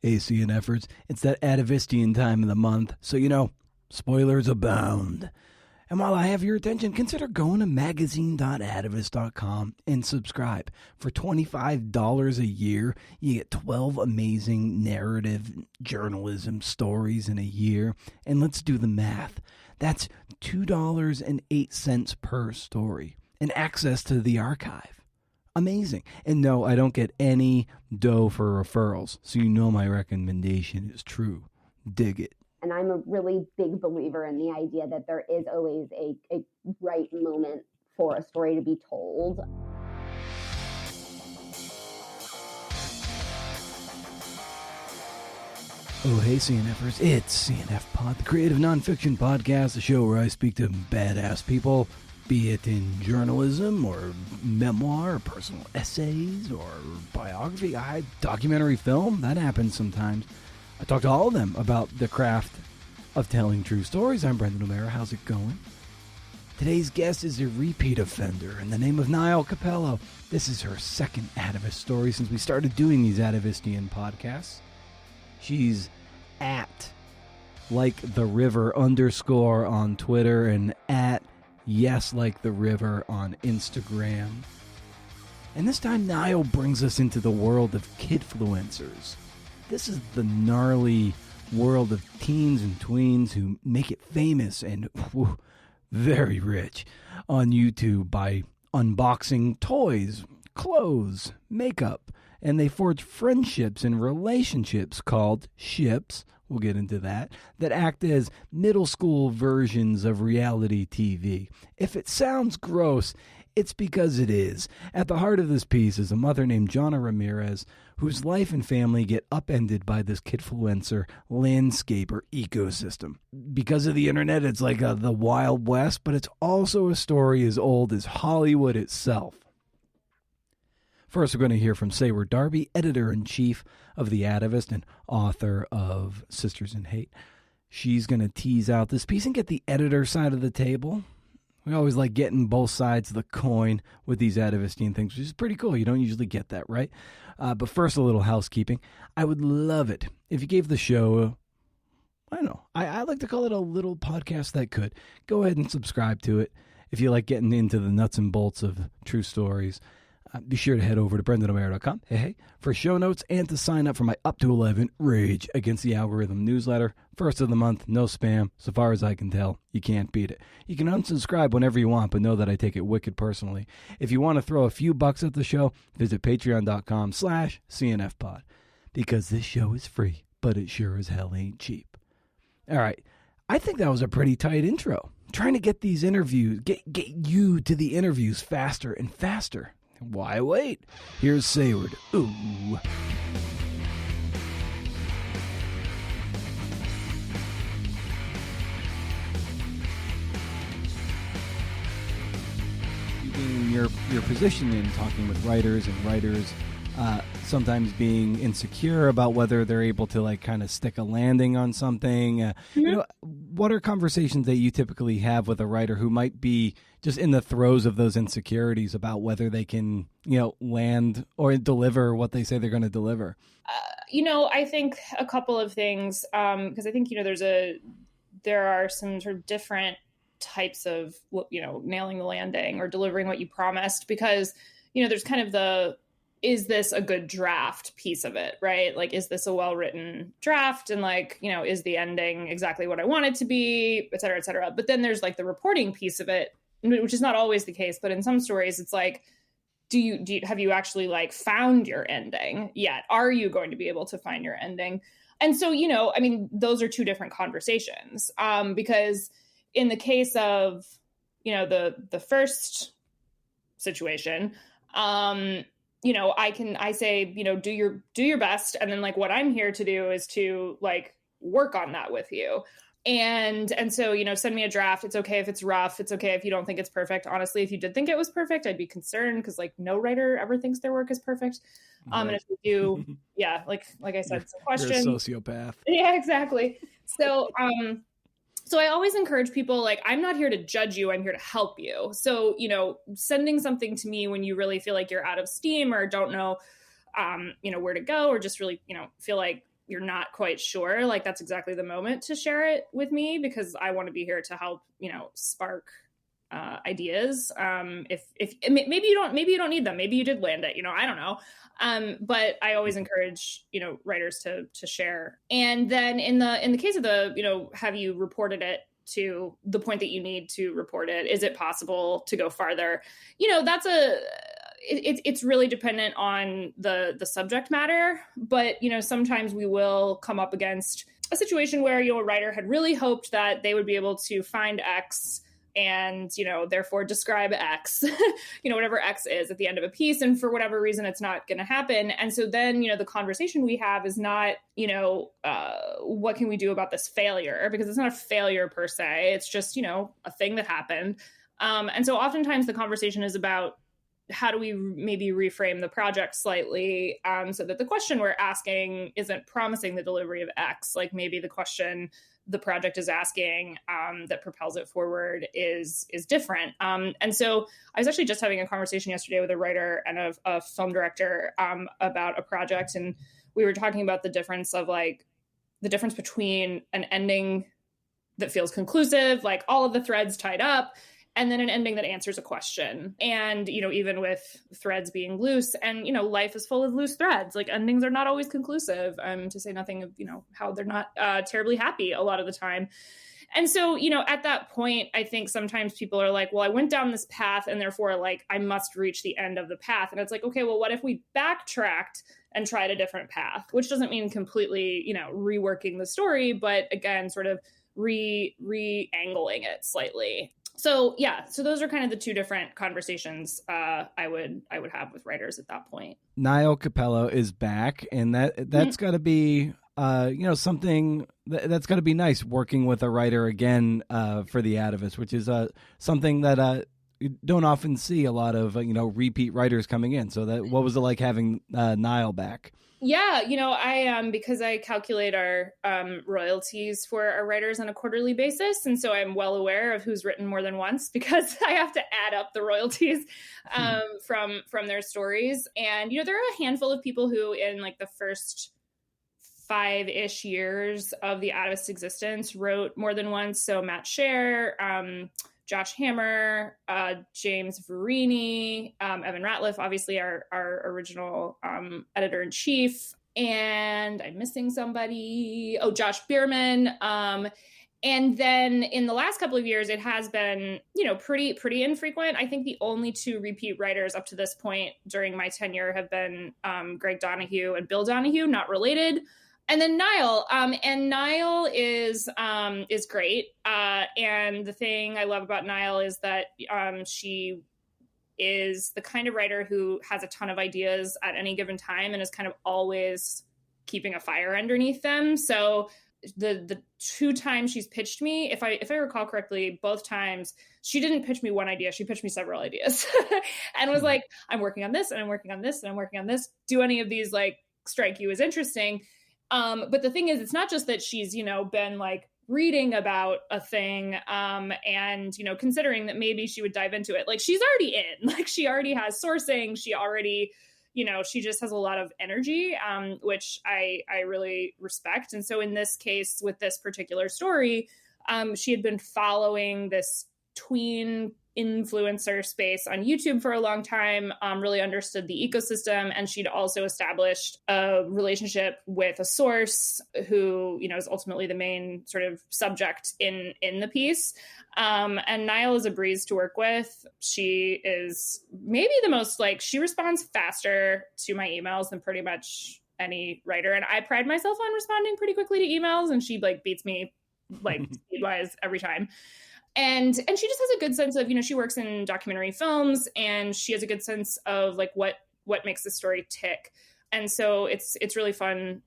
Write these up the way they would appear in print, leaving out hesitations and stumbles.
ACN efforts. It's that Atavistian time of the month, so spoilers abound. And while I have your attention, consider going to magazine.atavist.com and subscribe. For $25 a year, you get 12 amazing narrative journalism stories in a year. And let's do the math. That's $2.08 per story and access to the archive. Amazing. And no, I don't get any dough for referrals, so my recommendation is true. Dig it. And I'm a really big believer in the idea that there is always a right moment for a story to be told. Oh, hey, CNFers. It's CNF Pod, the creative nonfiction podcast, the show where I speak to badass people, be it in journalism or memoir or personal essays or biography, documentary film. That happens sometimes. I talk to all of them about the craft of telling true stories. I'm Brendan O'Mara. How's it going? Today's guest is a repeat offender in the name of Nile Cappello. This is her second Atavist story since we started doing these Atavistian podcasts. She's at like the river __ on Twitter and at yes like the river on Instagram. And this time Nile brings us into the world of kidfluencers. This is the gnarly world of teens and tweens who make it famous and very rich on YouTube by unboxing toys, clothes, makeup, and they forge friendships and relationships called ships, we'll get into that act as middle school versions of reality TV. If it sounds gross, it's because it is. At the heart of this piece is a mother named Jonna Ramirez, whose life and family get upended by this kidfluencer landscape or ecosystem. Because of the internet, it's like the Wild West, but it's also a story as old as Hollywood itself. First, we're going to hear from Sayward Darby, editor-in-chief of The Atavist and author of Sisters in Hate. She's going to tease out this piece and get the editor side of the table. We always like getting both sides of the coin with these Atavistian things, which is pretty cool. You don't usually get that, right? But first, a little housekeeping. I would love it if you gave the show, I don't know, I like to call it a little podcast that could. Go ahead and subscribe to it if you like getting into the nuts and bolts of true stories. Be sure to head over to BrendanO'Mara.com for show notes and to sign up for my Up to 11 Rage Against the Algorithm newsletter. First of the month, no spam. So far as I can tell, you can't beat it. You can unsubscribe whenever you want, but know that I take it wicked personally. If you want to throw a few bucks at the show, visit patreon.com/CNFpod. Because this show is free, but it sure as hell ain't cheap. All right. I think that was a pretty tight intro. I'm trying to get these interviews, get you to the interviews faster and faster. Why wait? Here's Sayward. Ooh. Your position in talking with writers sometimes being insecure about whether they're able to kind of stick a landing on something. What are conversations that you typically have with a writer who might be just in the throes of those insecurities about whether they can, land or deliver what they say they're going to deliver? I think a couple of things, because I think, there are some sort of different types of, nailing the landing or delivering what you promised, because, there's kind of is this a good draft piece of it, right? Like, is this a well-written draft? And is the ending exactly what I want it to be, et cetera, et cetera. But then there's the reporting piece of it, which is not always the case, but in some stories it's have you actually found your ending yet? Are you going to be able to find your ending? And so, those are two different conversations, because in the case of, the first situation, I say, do your best. And then what I'm here to do is to work on that with you. And so, send me a draft. It's okay if it's rough. It's okay if you don't think it's perfect. Honestly, if you did think it was perfect, I'd be concerned, because no writer ever thinks their work is perfect. Right. And if you do, yeah, like I said, it's a question. You're a sociopath. Yeah, exactly. So, so I always encourage people, I'm not here to judge you. I'm here to help you. So, sending something to me when you really feel like you're out of steam or don't know, where to go, or just really, feel like you're not quite sure, like that's exactly the moment to share it with me, because I want to be here to help, spark ideas. If maybe you don't need them. Maybe you did land it, I don't know. But I always encourage, writers to share. And then in the case of the, have you reported it to the point that you need to report it? Is it possible to go farther? It's really dependent on the subject matter, but sometimes we will come up against a situation where a writer had really hoped that they would be able to find X and therefore describe X, whatever X is at the end of a piece, and for whatever reason it's not going to happen. And so then the conversation we have is not what can we do about this failure, because it's not a failure per se, it's just a thing that happened. And so oftentimes the conversation is about how do we maybe reframe the project slightly, so that the question we're asking isn't promising the delivery of X. Like maybe the question the project is asking that propels it forward is different. And so I was actually just having a conversation yesterday with a writer and a film director about a project. And we were talking about the difference between an ending that feels conclusive, like all of the threads tied up, and then an ending that answers a question. And, even with threads being loose, and, life is full of loose threads, like endings are not always conclusive, to say nothing of, how they're not terribly happy a lot of the time. And so, at that point, I think sometimes people are like, well, I went down this path and therefore like I must reach the end of the path. And it's like, okay, well, what if we backtracked and tried a different path, which doesn't mean completely, reworking the story, but again, sort of re-angling it slightly. So those are kind of the two different conversations I would have with writers at that point. Nile Cappello is back, and that's got to be something that's got to be nice, working with a writer again for the Atavist, which is something that you don't often see a lot of repeat writers coming in. So what was it like having Nile back? Yeah, I because I calculate our royalties for our writers on a quarterly basis, and so I'm well aware of who's written more than once, because I have to add up the royalties from their stories. And there are a handful of people who, in like the first 5-ish years of the Atavist existence, wrote more than once. So Matt Scher, Josh Hammer, James Verini, Evan Ratliff, obviously our original editor-in-chief, and I'm missing somebody. Oh, Josh Bierman. And then in the last couple of years, it has been, pretty infrequent. I think the only two repeat writers up to this point during my tenure have been Greg Donahue and Bill Donahue, not related. And then Nile, and Nile is great. And the thing I love about Nile is that she is the kind of writer who has a ton of ideas at any given time and is kind of always keeping a fire underneath them. So the two times she's pitched me, if I recall correctly, both times she didn't pitch me one idea, she pitched me several ideas and was like, I'm working on this and I'm working on this and I'm working on this. Do any of these like strike you as interesting? But the thing is, it's not just that she's, been like reading about a thing and, considering that maybe she would dive into it. Like she's already in, like she already has sourcing. She already, she just has a lot of energy, which I really respect. And so in this case, with this particular story, she had been following this tween influencer space on YouTube for a long time, really understood the ecosystem. And she'd also established a relationship with a source who, is ultimately the main sort of subject in the piece. And Nile is a breeze to work with. She is maybe the most she responds faster to my emails than pretty much any writer. And I pride myself on responding pretty quickly to emails, and she beats me speed-wise every time. And she just has a good sense of, she works in documentary films, and she has a good sense of what makes the story tick. And so it's really fun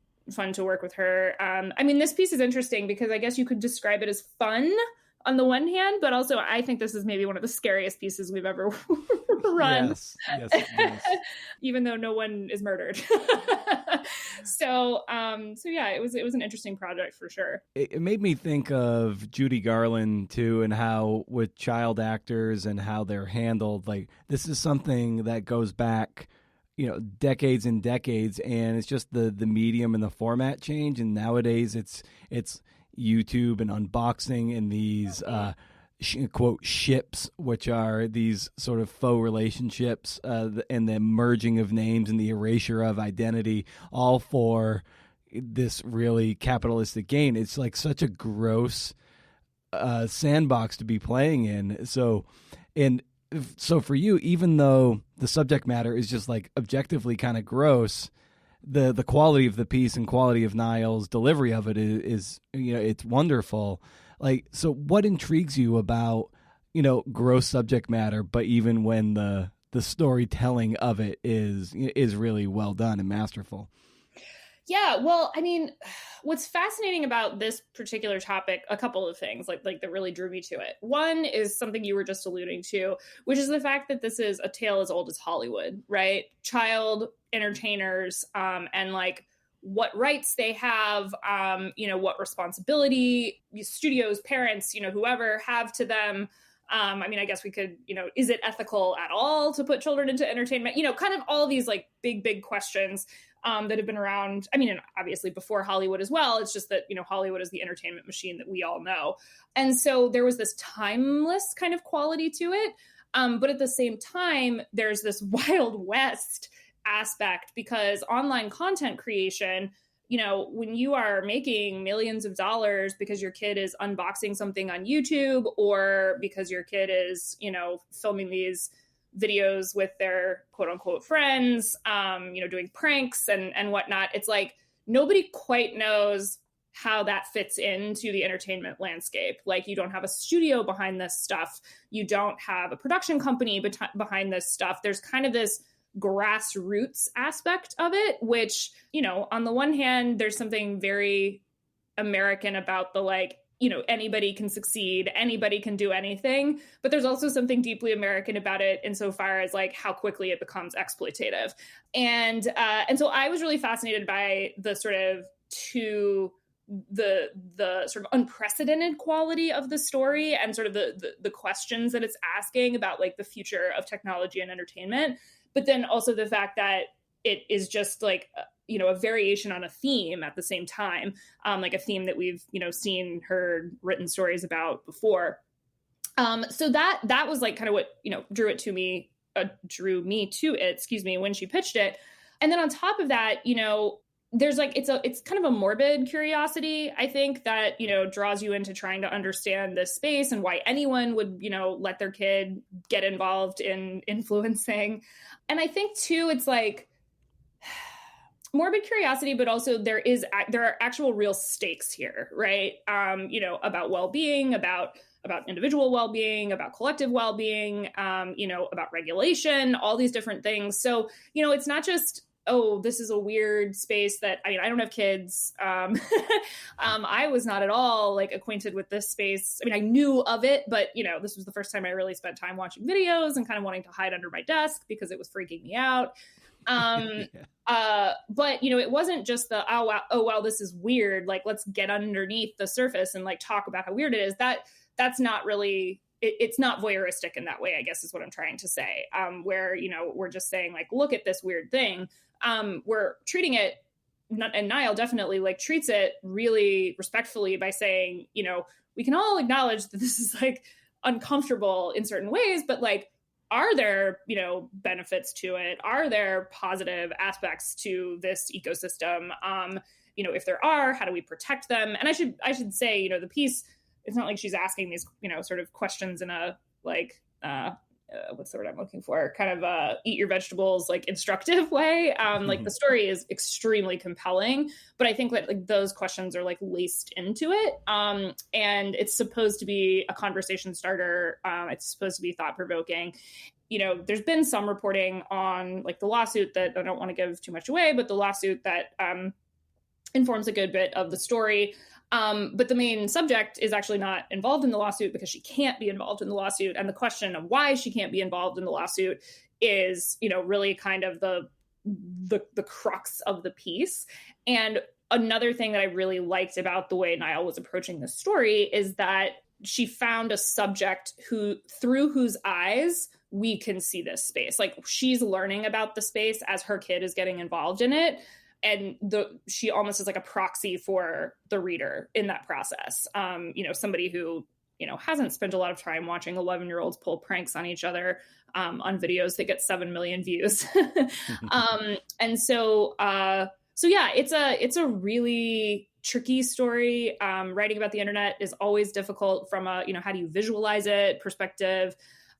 to work with her. This piece is interesting because I guess you could describe it as fun on the one hand, but also I think this is maybe one of the scariest pieces we've ever run. Yes, even though no one is murdered. So yeah, it was an interesting project for sure. It made me think of Judy Garland too, and how with child actors and how they're handled, this is something that goes back, decades and decades, and it's just the medium and the format change. And nowadays it's YouTube and unboxing and these quote ships, which are these sort of faux relationships, and the merging of names and the erasure of identity, all for this really capitalistic gain. It's like such a gross sandbox to be playing in. So for you, even though the subject matter is just like objectively kind of gross, the quality of the piece and quality of Nile's delivery of it is it's wonderful. Like, so what intrigues you about, gross subject matter, but even when the storytelling of it is really well done and masterful? Yeah, well, I mean, what's fascinating about this particular topic, a couple of things like that really drew me to it. One is something you were just alluding to, which is the fact that this is a tale as old as Hollywood, right? Child entertainers, and like what rights they have, what responsibility studios, parents, whoever have to them. I mean, I guess we could, is it ethical at all to put children into entertainment? Kind of all these like big questions that have been around. I mean, and obviously before Hollywood as well. It's just that, Hollywood is the entertainment machine that we all know. And so there was this timeless kind of quality to it. But at the same time, there's this Wild West aspect, because online content creation, when you are making millions of dollars because your kid is unboxing something on YouTube, or because your kid is, filming these videos with their quote unquote friends, doing pranks and whatnot, it's like nobody quite knows how that fits into the entertainment landscape. Like, you don't have a studio behind this stuff. You don't have a production company behind this stuff. There's kind of this grassroots aspect of it, which, on the one hand, there's something very American about the like, anybody can succeed, anybody can do anything. But there's also something deeply American about it insofar as like how quickly it becomes exploitative. And so I was really fascinated by the sort of the sort of unprecedented quality of the story, and sort of the questions that it's asking about like the future of technology and entertainment. But then also the fact that it is just like, a variation on a theme at the same time, like a theme that we've, seen, heard, written stories about before. So that was like kind of what, drew me to it, when she pitched it. And then on top of that, there's like, it's kind of a morbid curiosity, I think, that, draws you into trying to understand this space and why anyone would, let their kid get involved in influencing. And I think too, it's like morbid curiosity, but also there are actual real stakes here, right? About well-being, about individual well-being, about collective well-being, about regulation, all these different things. So, it's not just, oh, this is a weird space that, I don't have kids. I was not at all like acquainted with this space. I knew of it, but, this was the first time I really spent time watching videos and kind of wanting to hide under my desk because it was freaking me out. But, it wasn't just the, oh, wow, this is weird. Like, let's get underneath the surface and like talk about how weird it is. That's not really, it's not voyeuristic in that way, I guess is what I'm trying to say. Where, we're just saying like, look at this weird thing. We're treating it, and Nile definitely like treats it really respectfully by saying, we can all acknowledge that this is like uncomfortable in certain ways, but like, are there, benefits to it? Are there positive aspects to this ecosystem? If there are, how do we protect them? And I should say, the piece, it's not like she's asking these, sort of questions in a like, what's the word I'm looking for? Kind of eat your vegetables, like instructive way. Like the story is extremely compelling, but I think that like those questions are like laced into it. And it's supposed to be a conversation starter. It's supposed to be thought provoking. There's been some reporting on like the lawsuit that I don't want to give too much away, but the lawsuit that informs a good bit of the story. But the main subject is actually not involved in the lawsuit because she can't be involved in the lawsuit. And the question of why she can't be involved in the lawsuit is, really kind of the crux of the piece. And another thing that I really liked about the way Nile was approaching this story is that she found a subject through whose eyes we can see this space. Like she's learning about the space as her kid is getting involved in it. And she almost is like a proxy for the reader in that process. Somebody who, hasn't spent a lot of time watching 11-year-olds pull pranks on each other on videos that get 7 million views. It's a really tricky story. Writing about the internet is always difficult from a, how do you visualize it perspective.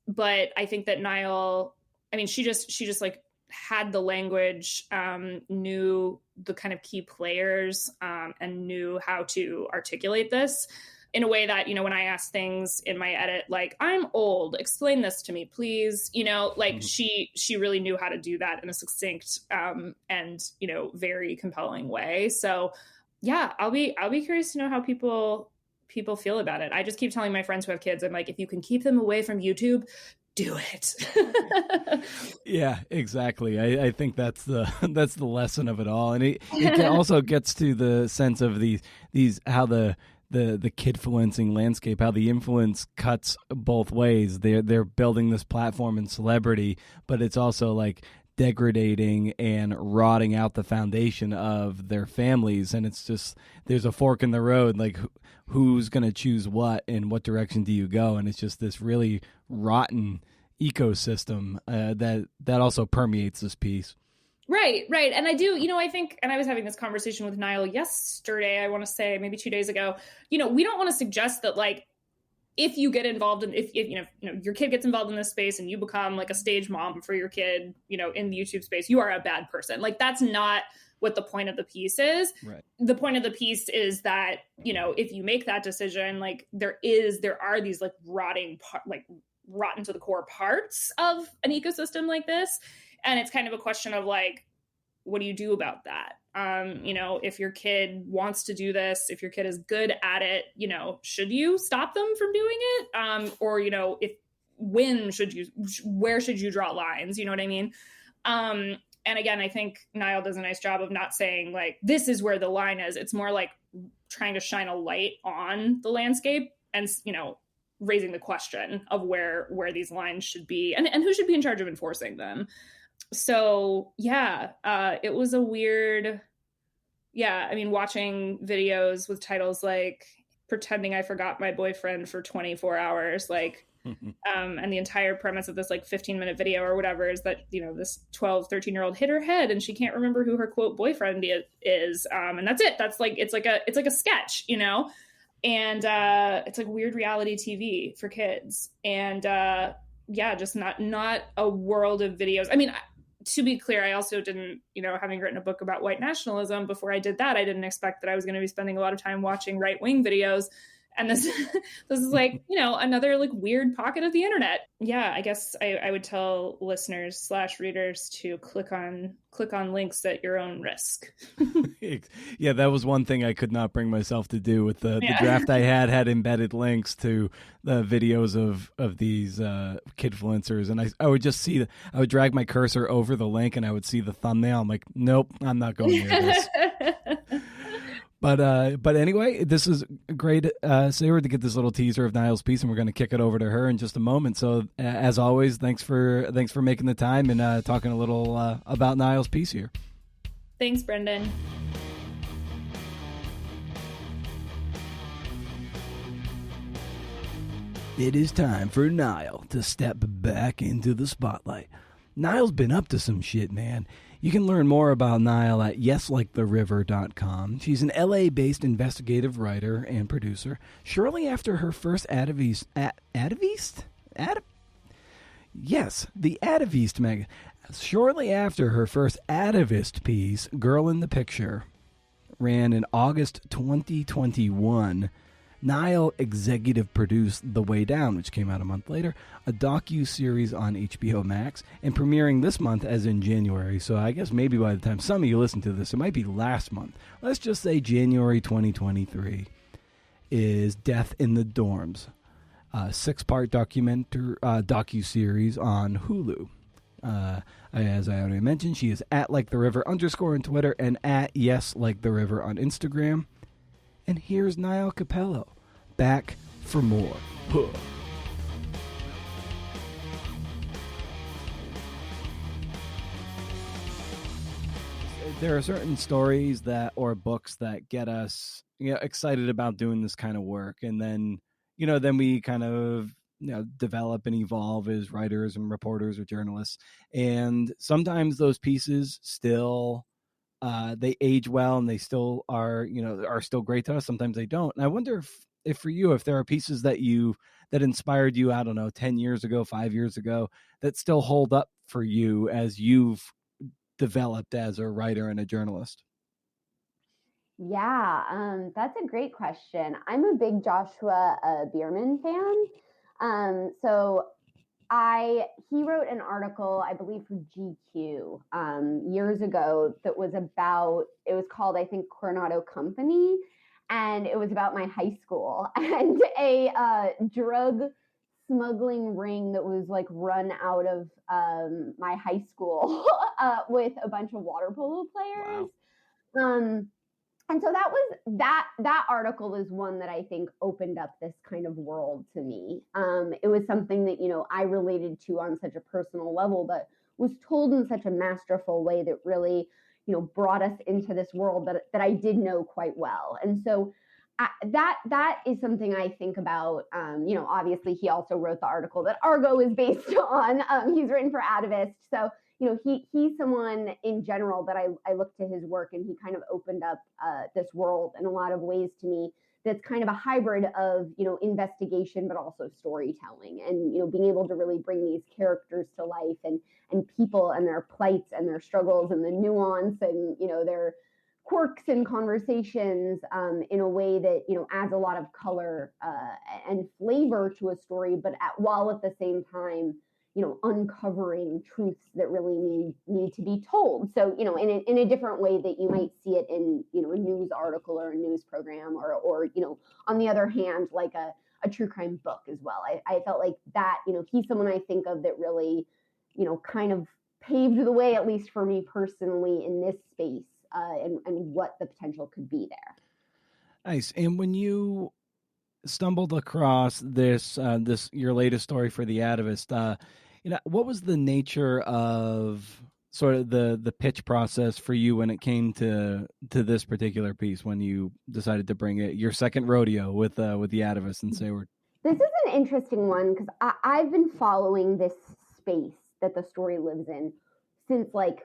But I think that Nile, she just like had the language, knew the kind of key players, and knew how to articulate this in a way that, when I ask things in my edit, like, I'm old, explain this to me, please. She really knew how to do that in a succinct, and, very compelling way. So yeah, I'll be curious to know how people feel about it. I just keep telling my friends who have kids, I'm like, if you can keep them away from YouTube, do it. Yeah, exactly. I think that's the lesson of it all. And it also gets to the sense of these how the kidfluencing landscape, how the influence cuts both ways. They're building this platform and celebrity, but it's also like degrading and rotting out the foundation of their families. And it's just, there's a fork in the road, like who's going to choose what and what direction do you go? And it's just this really rotten ecosystem that also permeates this piece. Right. And I do, I think, and I was having this conversation with Nile yesterday, I want to say maybe 2 days ago, we don't want to suggest that like, if you get involved in, if your kid gets involved in this space and you become like a stage mom for your kid, in the YouTube space, you are a bad person. Like that's not what the point of the piece is. Right. The point of the piece is that, if you make that decision, like there are these like rotten to the core parts of an ecosystem like this. And it's kind of a question of like, what do you do about that? If your kid wants to do this, if your kid is good at it, should you stop them from doing it? Or, where should you draw lines? You know what I mean? And again, I think Nile does a nice job of not saying like, this is where the line is. It's more like trying to shine a light on the landscape and, raising the question of where these lines should be and who should be in charge of enforcing them. So yeah, it was a weird, watching videos with titles like pretending I forgot my boyfriend for 24 hours, like, and the entire premise of this like 15-minute video or whatever is that, this 12, 13-year-old hit her head and she can't remember who her quote boyfriend is. And that's it. That's like, it's like a sketch, and it's like weird reality TV for kids. And just not a world of videos. To be clear, I also didn't, having written a book about white nationalism, before I did that, I didn't expect that I was going to be spending a lot of time watching right-wing videos. And this is like, another like weird pocket of the internet. Yeah, I guess I would tell listeners / readers to click on links at your own risk. Yeah, that was one thing I could not bring myself to do with the draft I had embedded links to the videos of these kidfluencers. And I would just I would drag my cursor over the link and I would see the thumbnail. I'm like, nope, I'm not going near this. But anyway, this is great, Sarah, to get this little teaser of Nile's piece, and we're going to kick it over to her in just a moment. So, as always, thanks for making the time and talking a little about Nile's piece here. Thanks, Brendan. It is time for Nile to step back into the spotlight. Nile's been up to some shit, man. You can learn more about Nile at yesliketheriver.com. She's an LA-based investigative writer and producer. Shortly after her first Atavist magazine. Shortly after her first Atavist piece, Girl in the Picture, ran in August 2021, Nile executive produced The Way Down, which came out a month later, a docu-series on HBO Max, and premiering this month as in January. So I guess maybe by the time some of you listen to this, it might be last month. Let's just say January 2023 is Death in the Dorms, a 6-part docu-series on Hulu. As I already mentioned, she is at @LikeTheRiver_ on Twitter and at YesLikeTheRiver on Instagram. And here's Nile Cappello, back for more. There are certain stories that or books that get us, excited about doing this kind of work, and then we kind of develop and evolve as writers and reporters or journalists, and sometimes those pieces still they age well and they still are still great to us. Sometimes they don't. And I wonder if for you, if there are pieces that inspired you, I don't know, 10 years ago, 5 years ago, that still hold up for you as you've developed as a writer and a journalist. Yeah, that's a great question. I'm a big Joshua Bierman fan. So he wrote an article, I believe, for GQ years ago that was it was called, I think, Coronado Company. And it was about my high school and a drug smuggling ring that was like run out of my high school with a bunch of water polo players. Wow. And so that article is one that I think opened up this kind of world to me. It was something that, I related to on such a personal level, but was told in such a masterful way that really, brought us into this world that I did know quite well. And so that is something I think about. Obviously he also wrote the article that Argo is based on. He's written for Atavist. So he's someone in general that I look to his work, and he kind of opened up this world in a lot of ways to me that's kind of a hybrid of, investigation, but also storytelling, and, being able to really bring these characters to life and people and their plights and their struggles and the nuance and, their quirks and conversations in a way that, adds a lot of color and flavor to a story, but while at the same time, uncovering truths that really need to be told. So, in a different way that you might see it in, a news article or a news program or on the other hand, like a true crime book as well. I felt like that, he's someone I think of that really, kind of paved the way, at least for me personally, in this space and what the potential could be there. Nice. And when you stumbled across this your latest story for the Atavist, what was the nature of sort of the pitch process for you when it came to this particular piece, when you decided to bring it your second rodeo with the Atavist and Sayward? This is an interesting one because I've been following this space that the story lives in since, like,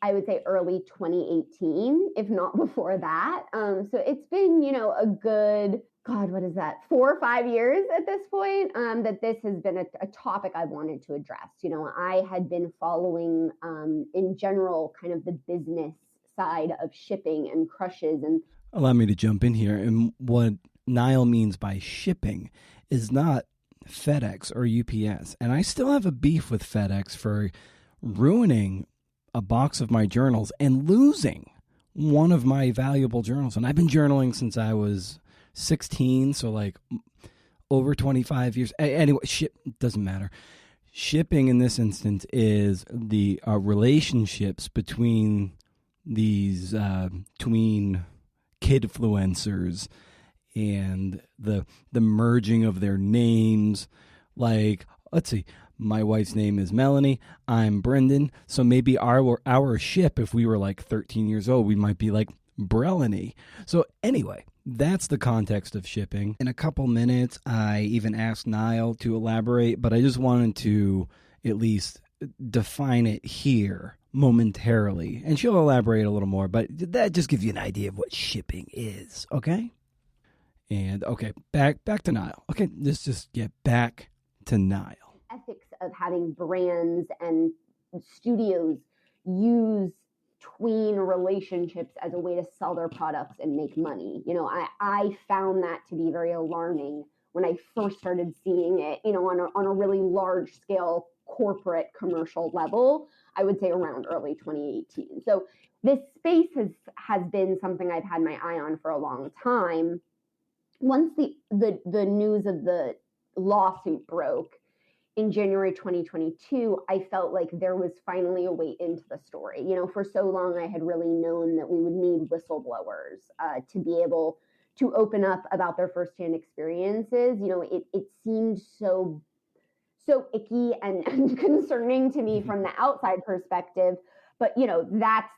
I would say early 2018, if not before that. So it's been, a good, what is that, 4 or 5 years at this point, that this has been a topic I wanted to address. I had been following, in general, kind of the business side of shipping and crushes. And allow me to jump in here. And what Nile means by shipping is not FedEx or UPS. And I still have a beef with FedEx for ruining a box of my journals and losing one of my valuable journals. And I've been journaling since I was 16, so like over 25 years. Anyway, doesn't matter. Shipping in this instance is the relationships between these tween kidfluencers and the merging of their names. Like, let's see, my wife's name is Melanie. I'm Brendan. So maybe our ship, if we were like 13 years old, we might be like Brelany. So anyway, that's the context of shipping. In a couple minutes, I even asked Nile to elaborate, but I just wanted to at least define it here momentarily. And she'll elaborate a little more, but that just gives you an idea of what shipping is, okay? And okay, back to Nile. Okay, let's just get back to Nile. Ethics of having brands and studios use tween relationships as a way to sell their products and make money. I found that to be very alarming when I first started seeing it, on a really large scale corporate commercial level, I would say around early 2018. So this space has been something I've had my eye on for a long time. Once the news of the lawsuit broke in January 2022, I felt like there was finally a way into the story. For so long, I had really known that we would need whistleblowers to be able to open up about their firsthand experiences. It seemed so icky and concerning to me from the outside perspective. But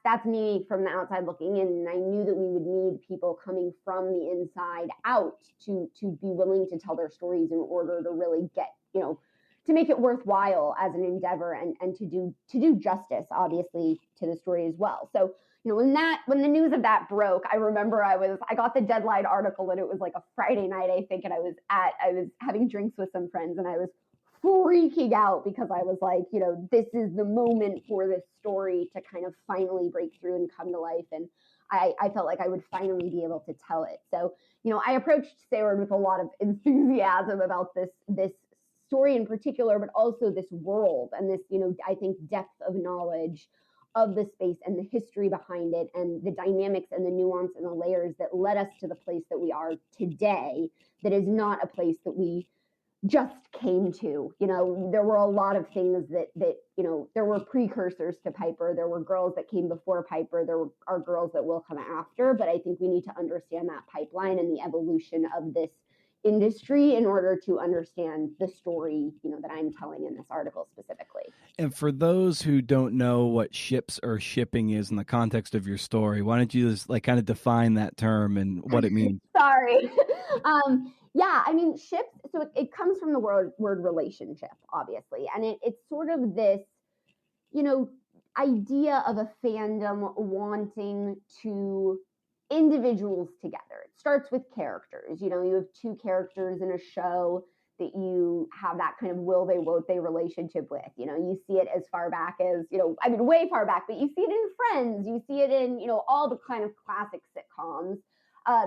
that's me from the outside looking in, and I knew that we would need people coming from the inside out to be willing to tell their stories in order to really get, to make it worthwhile as an endeavor, and to do justice, obviously, to the story as well. So, when the news of that broke, I remember I got the Deadline article, and it was like a Friday night, I think, and I was having drinks with some friends, and I was freaking out because I was like, this is the moment for this story to kind of finally break through and come to life. And I felt like I would finally be able to tell it. So, I approached Sayward with a lot of enthusiasm about this story in particular, but also this world and this, I think, depth of knowledge of the space and the history behind it and the dynamics and the nuance and the layers that led us to the place that we are today, that is not a place that we just came to. There were a lot of things that there were precursors to Piper. There were girls that came before Piper. There are girls that will come after, but I think we need to understand that pipeline and the evolution of this industry in order to understand the story, that I'm telling in this article specifically. And for those who don't know what ships or shipping is in the context of your story, why don't you just kind of define that term and what it means? Sorry. Yeah, I mean, ships, so it comes from the word relationship, obviously. And it's sort of this, idea of a fandom wanting to individuals together. It starts with characters. You have two characters in a show that you have that kind of will they, won't they relationship with. You see it as far back as, way far back, but you see it in Friends. You see it in, all the kind of classic sitcoms.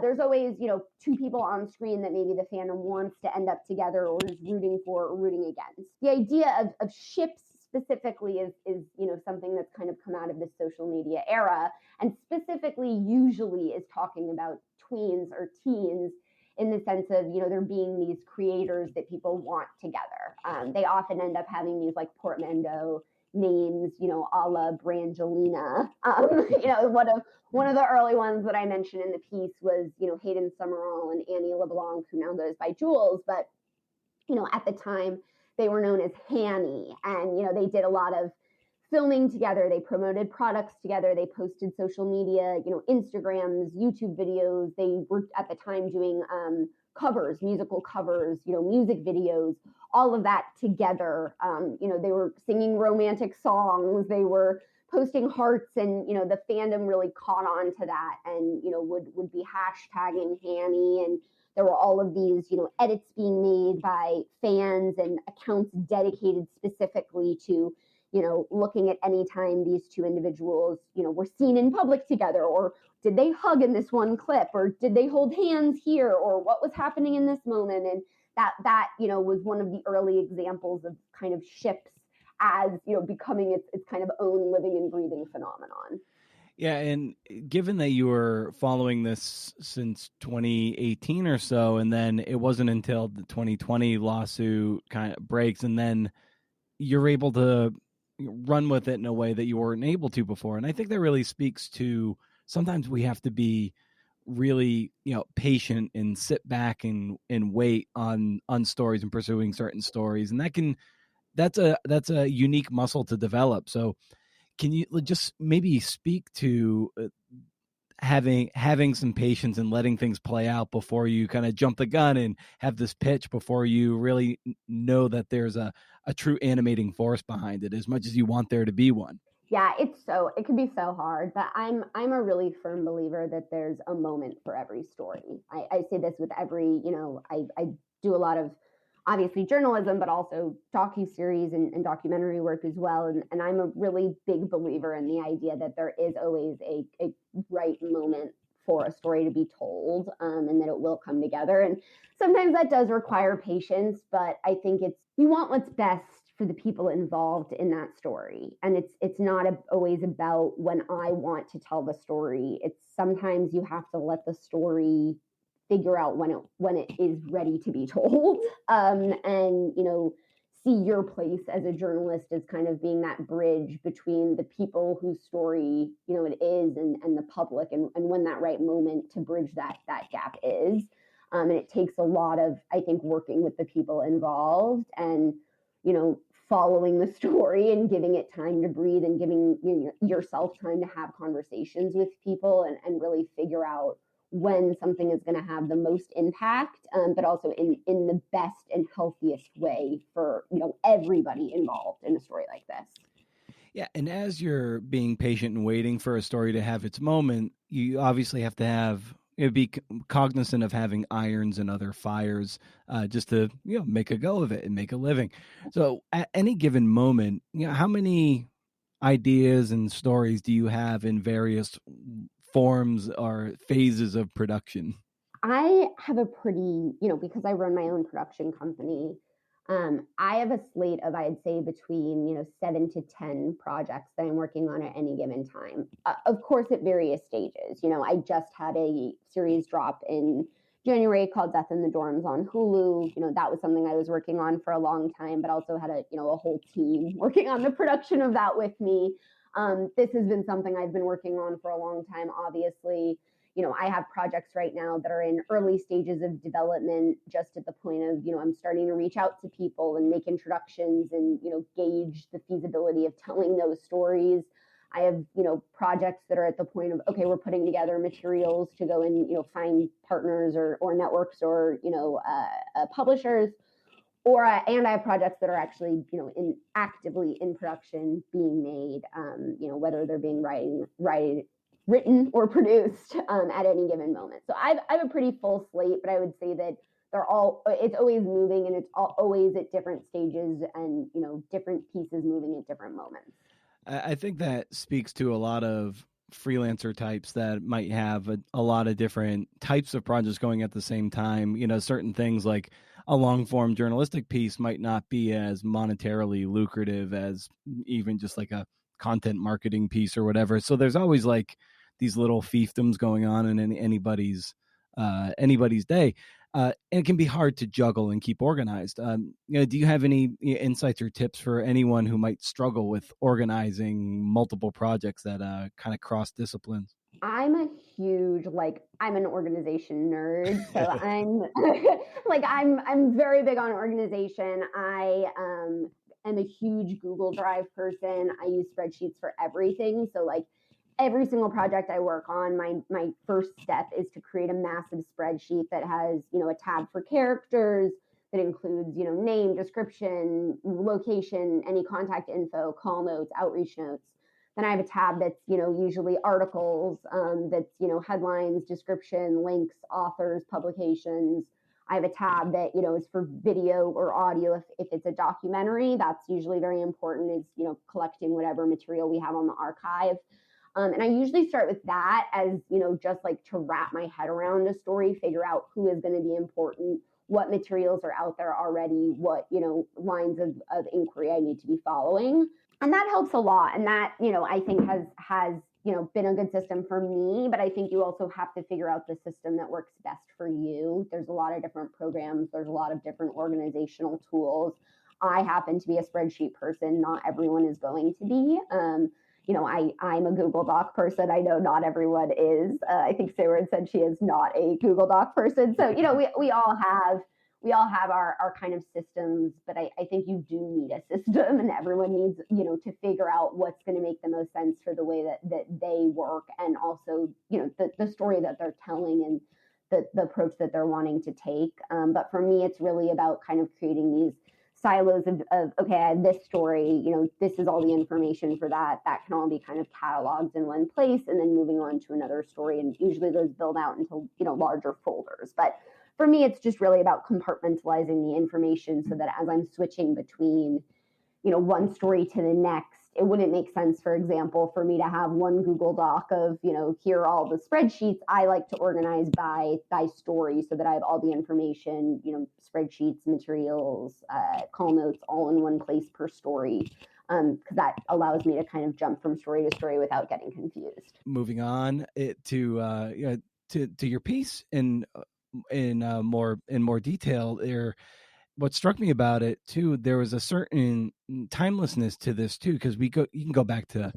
There's always, two people on screen that maybe the fandom wants to end up together or is rooting for or rooting against. The idea of ships specifically is something that's kind of come out of the social media era, and specifically usually is talking about tweens or teens in the sense of, there being these creators that people want together. They often end up having these like portmanteau names, a la Brangelina. One of the early ones that I mentioned in the piece was, Hayden Summerall and Annie LeBlanc, who now goes by Jules. But, at the time, they were known as Hanny. And, they did a lot of filming together. They promoted products together. They posted social media, Instagrams, YouTube videos. They were at the time doing covers, musical covers, music videos, all of that together. They were singing romantic songs. They were posting hearts, and the fandom really caught on to that, and would be hashtagging Hanny, and there were all of these edits being made by fans and accounts dedicated specifically to looking at any time these two individuals were seen in public together, or did they hug in this one clip, or did they hold hands here, or what was happening in this moment. And that was one of the early examples of kind of ships as becoming its kind of own living and breathing phenomenon. Yeah, and given that you were following this since 2018 or so, and then it wasn't until the 2020 lawsuit kind of breaks, and then you're able to run with it in a way that you weren't able to before. And I think that really speaks to sometimes we have to be really, patient and sit back and wait on stories and pursuing certain stories. And that's a unique muscle to develop. So can you just maybe speak to having some patience and letting things play out before you kind of jump the gun and have this pitch before you really know that there's a true animating force behind it, as much as you want there to be one? Yeah, it can be so hard, but I'm a really firm believer that there's a moment for every story. I say this with every, I do a lot of obviously journalism, but also docuseries and documentary work as well. And I'm a really big believer in the idea that there is always a right moment for a story to be told, and that it will come together. And sometimes that does require patience, but I think you want what's best for the people involved in that story. And it's not always about when I want to tell the story. It's sometimes you have to let the story figure out when it is ready to be told, and see your place as a journalist as kind of being that bridge between the people whose story it is and the public, and when that right moment to bridge that gap is. And it takes a lot of, I think, working with the people involved and following the story and giving it time to breathe and giving yourself time to have conversations with people and really figure out when something is going to have the most impact, but also in the best and healthiest way for everybody involved in a story like this. Yeah, and as you're being patient and waiting for a story to have its moment, you obviously have to be cognizant of having irons and other fires, just to make a go of it and make a living. So at any given moment, how many ideas and stories do you have in various forms or phases of production? I have a pretty, because I run my own production company, I have a slate of, I'd say, between 7 to 10 projects that I'm working on at any given time. Of course, at various stages. I just had a series drop in January called Death in the Dorms on Hulu. That was something I was working on for a long time, but also had a whole team working on the production of that with me. This has been something I've been working on for a long time, obviously. I have projects right now that are in early stages of development, just at the point of, I'm starting to reach out to people and make introductions and, gauge the feasibility of telling those stories. I have, projects that are at the point of, okay, we're putting together materials to go and, find partners or networks or, publishers. And I have projects that are actually, actively in production being made, whether they're being written or produced at any given moment. So I have a pretty full slate, but I would say that it's always moving and it's always at different stages and, different pieces moving at different moments. I think that speaks to a lot of freelancer types that might have a lot of different types of projects going at the same time. Certain things like a long form journalistic piece might not be as monetarily lucrative as even just like a content marketing piece or whatever. So there's always like these little fiefdoms going on in anybody's day. And it can be hard to juggle and keep organized. Do you have any insights or tips for anyone who might struggle with organizing multiple projects that kind of cross disciplines? I'm a huge, I'm an organization nerd. So I'm I'm very big on organization. I am a huge Google Drive person. I use spreadsheets for everything. So every single project I work on, my first step is to create a massive spreadsheet that has, a tab for characters that includes, name, description, location, any contact info, call notes, outreach notes. Then I have a tab that's, usually articles, that's, headlines, description, links, authors, publications. I have a tab that, is for video or audio. If it's a documentary, that's usually very important, is, collecting whatever material we have on the archive. And I usually start with that as, just to wrap my head around a story, figure out who is going to be important, what materials are out there already, what, lines of inquiry I need to be following. And that helps a lot. And that, I think has been a good system for me, but I think you also have to figure out the system that works best for you. There's a lot of different programs. There's a lot of different organizational tools. I happen to be a spreadsheet person. Not everyone is going to be. I'm a Google Doc person. I know not everyone is. I think Sarah had said she is not a Google Doc person. So, we all have our kind of systems, but I think you do need a system and everyone needs, to figure out what's going to make the most sense for the way that they work and also, the story that they're telling and the approach that they're wanting to take. But for me, it's really about kind of creating these silos of okay, I have this story, this is all the information for that can all be kind of cataloged in one place and then moving on to another story. And usually those build out into, larger folders. But for me, it's just really about compartmentalizing the information so that as I'm switching between, one story to the next, it wouldn't make sense, for example, for me to have one Google Doc of, here are all the spreadsheets. I like to organize by story so that I have all the information, spreadsheets, materials, call notes, all in one place per story. Because that allows me to kind of jump from story to story without getting confused. Moving on to your piece in more detail there. What struck me about it too, there was a certain timelessness to this too, because you can go back to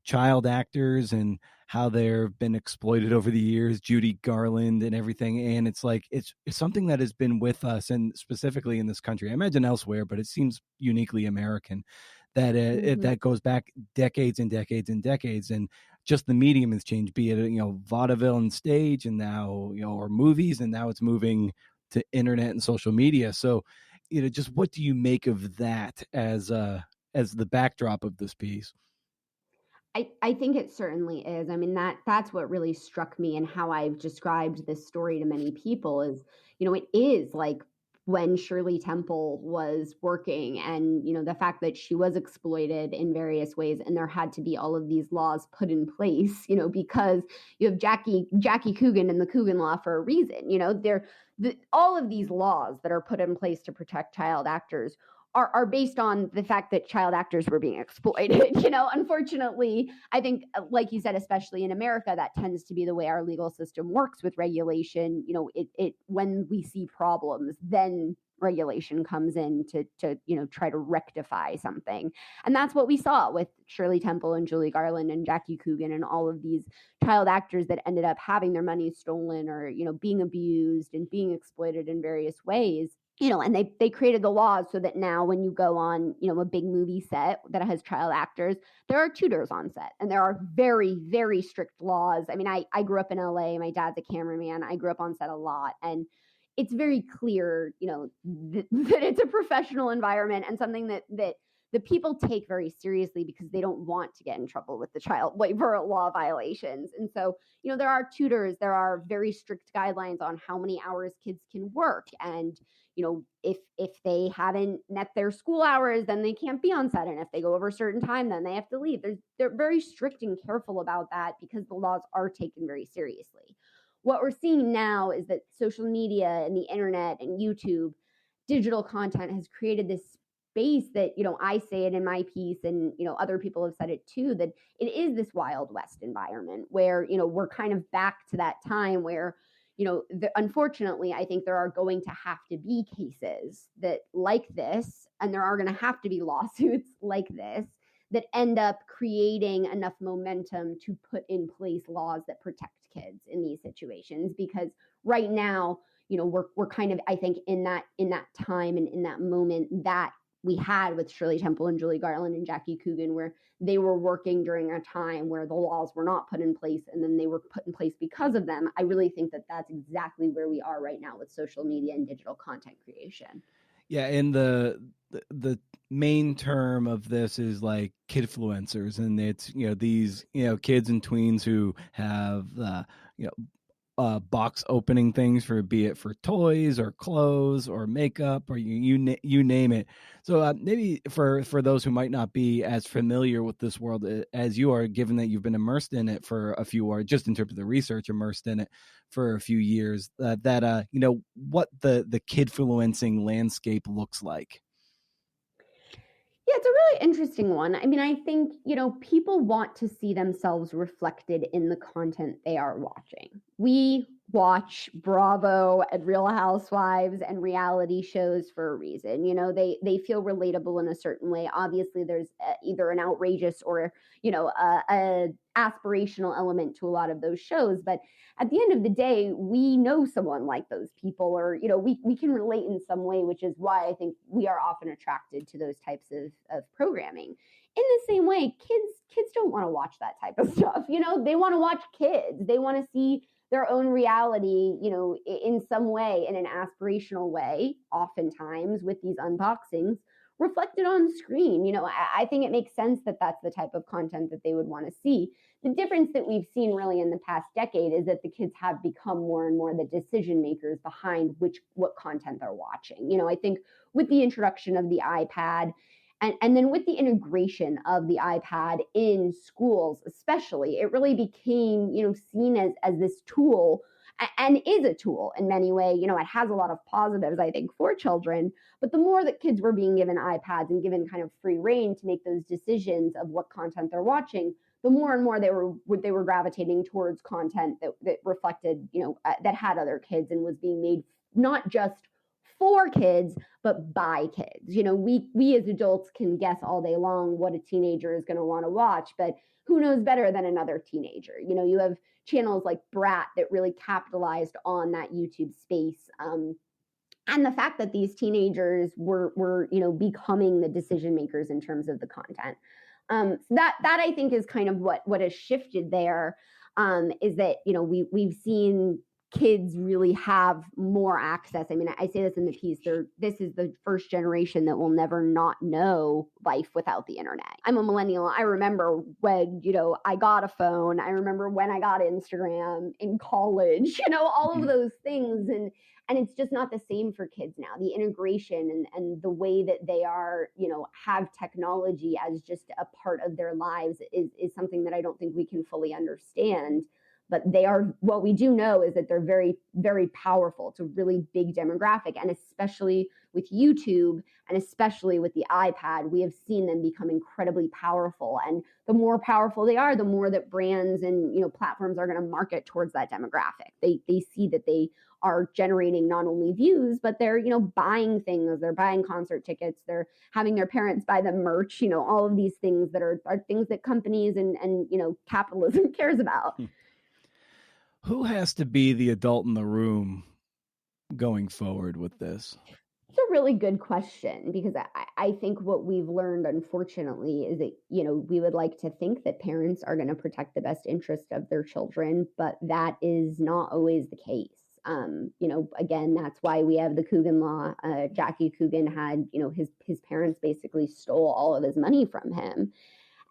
child actors and how they've been exploited over the years, Judy Garland and everything. And it's like, it's something that has been with us, and specifically in this country, I imagine elsewhere, but it seems uniquely American, that that goes back decades and decades and decades. And just the medium has changed, be it, vaudeville and stage, and now, or movies, and now it's moving to internet and social media. So, just what do you make of that as the backdrop of this piece? I think it certainly is. I mean, that's what really struck me, and how I've described this story to many people is, it is like when Shirley Temple was working, and, the fact that she was exploited in various ways, and there had to be all of these laws put in place, because you have Jackie Coogan and the Coogan Law for a reason. All of these laws that are put in place to protect child actors are based on the fact that child actors were being exploited. Unfortunately, I think, like you said, especially in America, that tends to be the way our legal system works with regulation. It when we see problems, then regulation comes in to try to rectify something. And that's what we saw with Shirley Temple and Julie Garland and Jackie Coogan and all of these child actors that ended up having their money stolen, or being abused and being exploited in various ways. And they created the laws so that now when you go on, a big movie set that has child actors, there are tutors on set, and there are very, very strict laws. I mean, I grew up in LA. My dad's a cameraman. I grew up on set a lot, and it's very clear, that it's a professional environment, and something that the people take very seriously, because they don't want to get in trouble with the child labor law violations. And so, there are tutors, there are very strict guidelines on how many hours kids can work. And, if they haven't met their school hours, then they can't be on set. And if they go over a certain time, then they have to leave. They're very strict and careful about that, because the laws are taken very seriously. What we're seeing now is that social media and the internet and YouTube, digital content, has created this space that, I say it in my piece, and, other people have said it too, that it is this Wild West environment where, we're kind of back to that time where, unfortunately, I think there are going to have to be cases that like this, and there are going to have to be lawsuits like this that end up creating enough momentum to put in place laws that protect kids in these situations. Because right now, we're kind of, I think, in that time and in that moment that we had with Shirley Temple and Julie Garland and Jackie Coogan, where they were working during a time where the laws were not put in place, and then they were put in place because of them. I really think that that's exactly where we are right now with social media and digital content creation. Yeah, and the main term of this is like kidfluencers, and it's these kids and tweens who have box opening things, for be it for toys or clothes or makeup or you name it. So maybe for those who might not be as familiar with this world as you are, given that you've been immersed in it for a few, or just in terms of the research, immersed in it for a few years, what the kidfluencing landscape looks like. Yeah, it's a really interesting one. I mean, I think, people want to see themselves reflected in the content they are watching. We watch Bravo and Real Housewives and reality shows for a reason. They feel relatable in a certain way. Obviously, there's either an outrageous or, a aspirational element to a lot of those shows. But at the end of the day, we know someone like those people, or, we can relate in some way, which is why I think we are often attracted to those types of programming. In the same way, kids don't want to watch that type of stuff. They want to watch kids. They want to see their own reality, in some way, in an aspirational way, oftentimes with these unboxings reflected on screen. I think it makes sense that that's the type of content that they would want to see. The difference that we've seen really in the past decade is that the kids have become more and more the decision makers behind what content they're watching. I think with the introduction of the iPad, and then with the integration of the iPad in schools, especially, it really became, seen as this tool, and is a tool in many ways. It has a lot of positives, I think, for children. But the more that kids were being given iPads and given kind of free reign to make those decisions of what content they're watching, the more and more they were gravitating towards content that reflected, that had other kids and was being made not just for kids, but by kids. You know, we as adults can guess all day long what a teenager is going to want to watch, but who knows better than another teenager? You know, you have channels like Brat that really capitalized on that YouTube space. And the fact that these teenagers were you know, becoming the decision makers in terms of the content. So that I think is kind of what has shifted there, is that, you know, we've seen kids really have more access. I mean, I say this in the piece, this is the first generation that will never not know life without the internet. I'm a millennial. I remember when, you know, I got a phone. I remember when I got Instagram in college, you know, all of those things. And it's just not the same for kids now. The integration and the way that they are, you know, have technology as just a part of their lives is something that I don't think we can fully understand. But they are, what we do know is that they're very, very powerful. It's a really big demographic. And especially with YouTube and especially with the iPad, we have seen them become incredibly powerful. And the more powerful they are, the more that brands and, you know, platforms are going to market towards that demographic. They see that they are generating not only views, but they're, you know, buying things. They're buying concert tickets. They're having their parents buy them merch, you know, all of these things that are things that companies and, you know, capitalism cares about. Who has to be the adult in the room going forward with this? It's a really good question, because I think what we've learned, unfortunately, is that, you know, we would like to think that parents are going to protect the best interest of their children, but that is not always the case. You know, again, that's why we have the Coogan law. Jackie Coogan had, you know, his parents basically stole all of his money from him.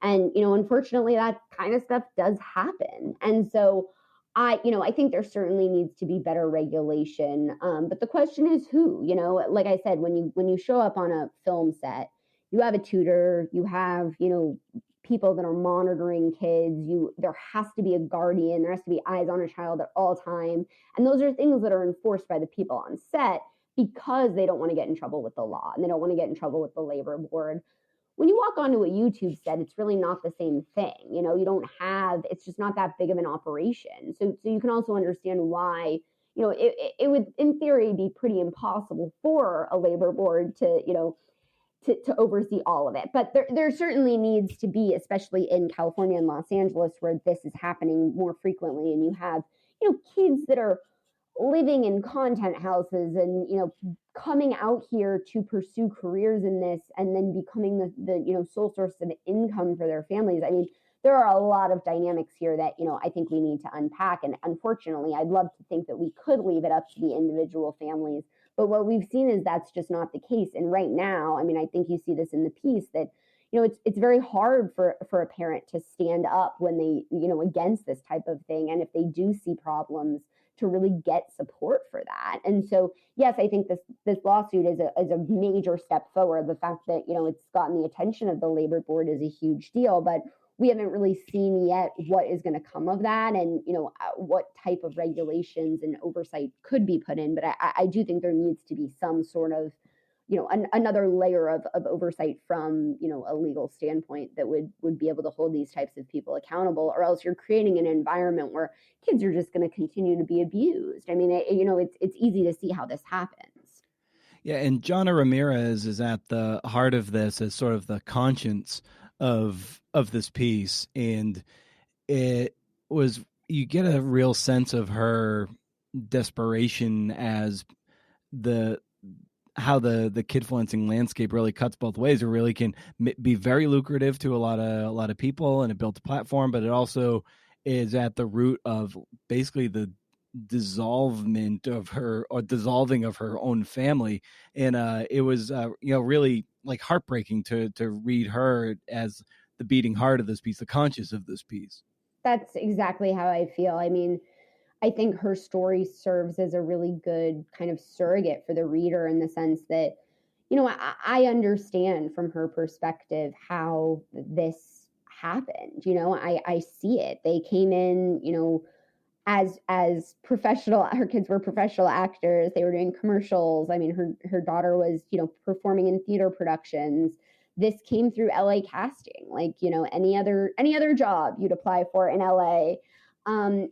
And, you know, unfortunately, that kind of stuff does happen. And so I think there certainly needs to be better regulation. But the question is who, you know, like I said, when you show up on a film set, you have a tutor, you have, you know, people that are monitoring kids, there has to be a guardian, there has to be eyes on a child at all time. And those are things that are enforced by the people on set because they don't want to get in trouble with the law and they don't want to get in trouble with the labor board. When you walk onto a YouTube set, it's really not the same thing. You know, it's just not that big of an operation. So you can also understand why, you know, it would in theory be pretty impossible for a labor board to, you know, to oversee all of it. But there certainly needs to be, especially in California and Los Angeles, where this is happening more frequently. And you have, you know, kids that are living in content houses and, you know, coming out here to pursue careers in this and then becoming the you know, sole source of income for their families. I mean, there are a lot of dynamics here that, you know, I think we need to unpack. And unfortunately, I'd love to think that we could leave it up to the individual families. But what we've seen is that's just not the case. And right now, I mean, I think you see this in the piece that, you know, it's very hard for a parent to stand up when they, you know, against this type of thing. And if they do see problems, to really get support for that. And so, yes, I think this lawsuit is a major step forward. The fact that, you know, it's gotten the attention of the labor board is a huge deal, but we haven't really seen yet what is going to come of that and, you know, what type of regulations and oversight could be put in. But I do think there needs to be some sort of, you know, another layer of oversight from, you know, a legal standpoint that would be able to hold these types of people accountable, or else you're creating an environment where kids are just going to continue to be abused. I mean, you know, it's easy to see how this happens. Yeah, and Jonna Ramirez is at the heart of this as sort of the conscience of this piece, and it was, you get a real sense of her desperation as how the kid-fluencing landscape really cuts both ways. It really can be very lucrative to a lot of people, and it built a platform, but it also is at the root of basically the dissolving of her own family. And it was you know, really like heartbreaking to read her as the beating heart of this piece, the conscience of this piece. That's exactly how I feel. I mean, I think her story serves as a really good kind of surrogate for the reader, in the sense that, you know, I understand from her perspective how this happened. You know, I see it. They came in, you know, as professional, her kids were professional actors. They were doing commercials. I mean, her daughter was, you know, performing in theater productions. This came through LA casting, like, you know, any other job you'd apply for in LA. And,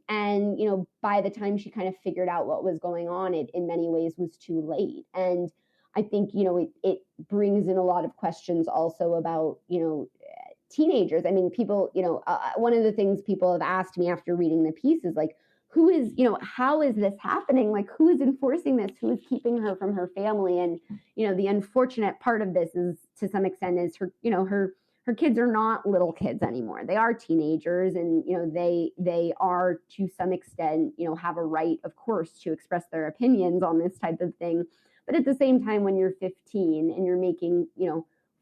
by the time she kind of figured out what was going on, it in many ways was too late. And I think, it brings in a lot of questions also about, teenagers. I mean, people, one of the things people have asked me after reading the piece is like, who is, how is this happening? Like, who is enforcing this? Who is keeping her from her family? And, the unfortunate part of this is, to some extent, is her kids are not little kids anymore. They are teenagers, and, they are, to some extent, have a right, of course, to express their opinions on this type of thing. But at the same time, when you're 15 and you're making,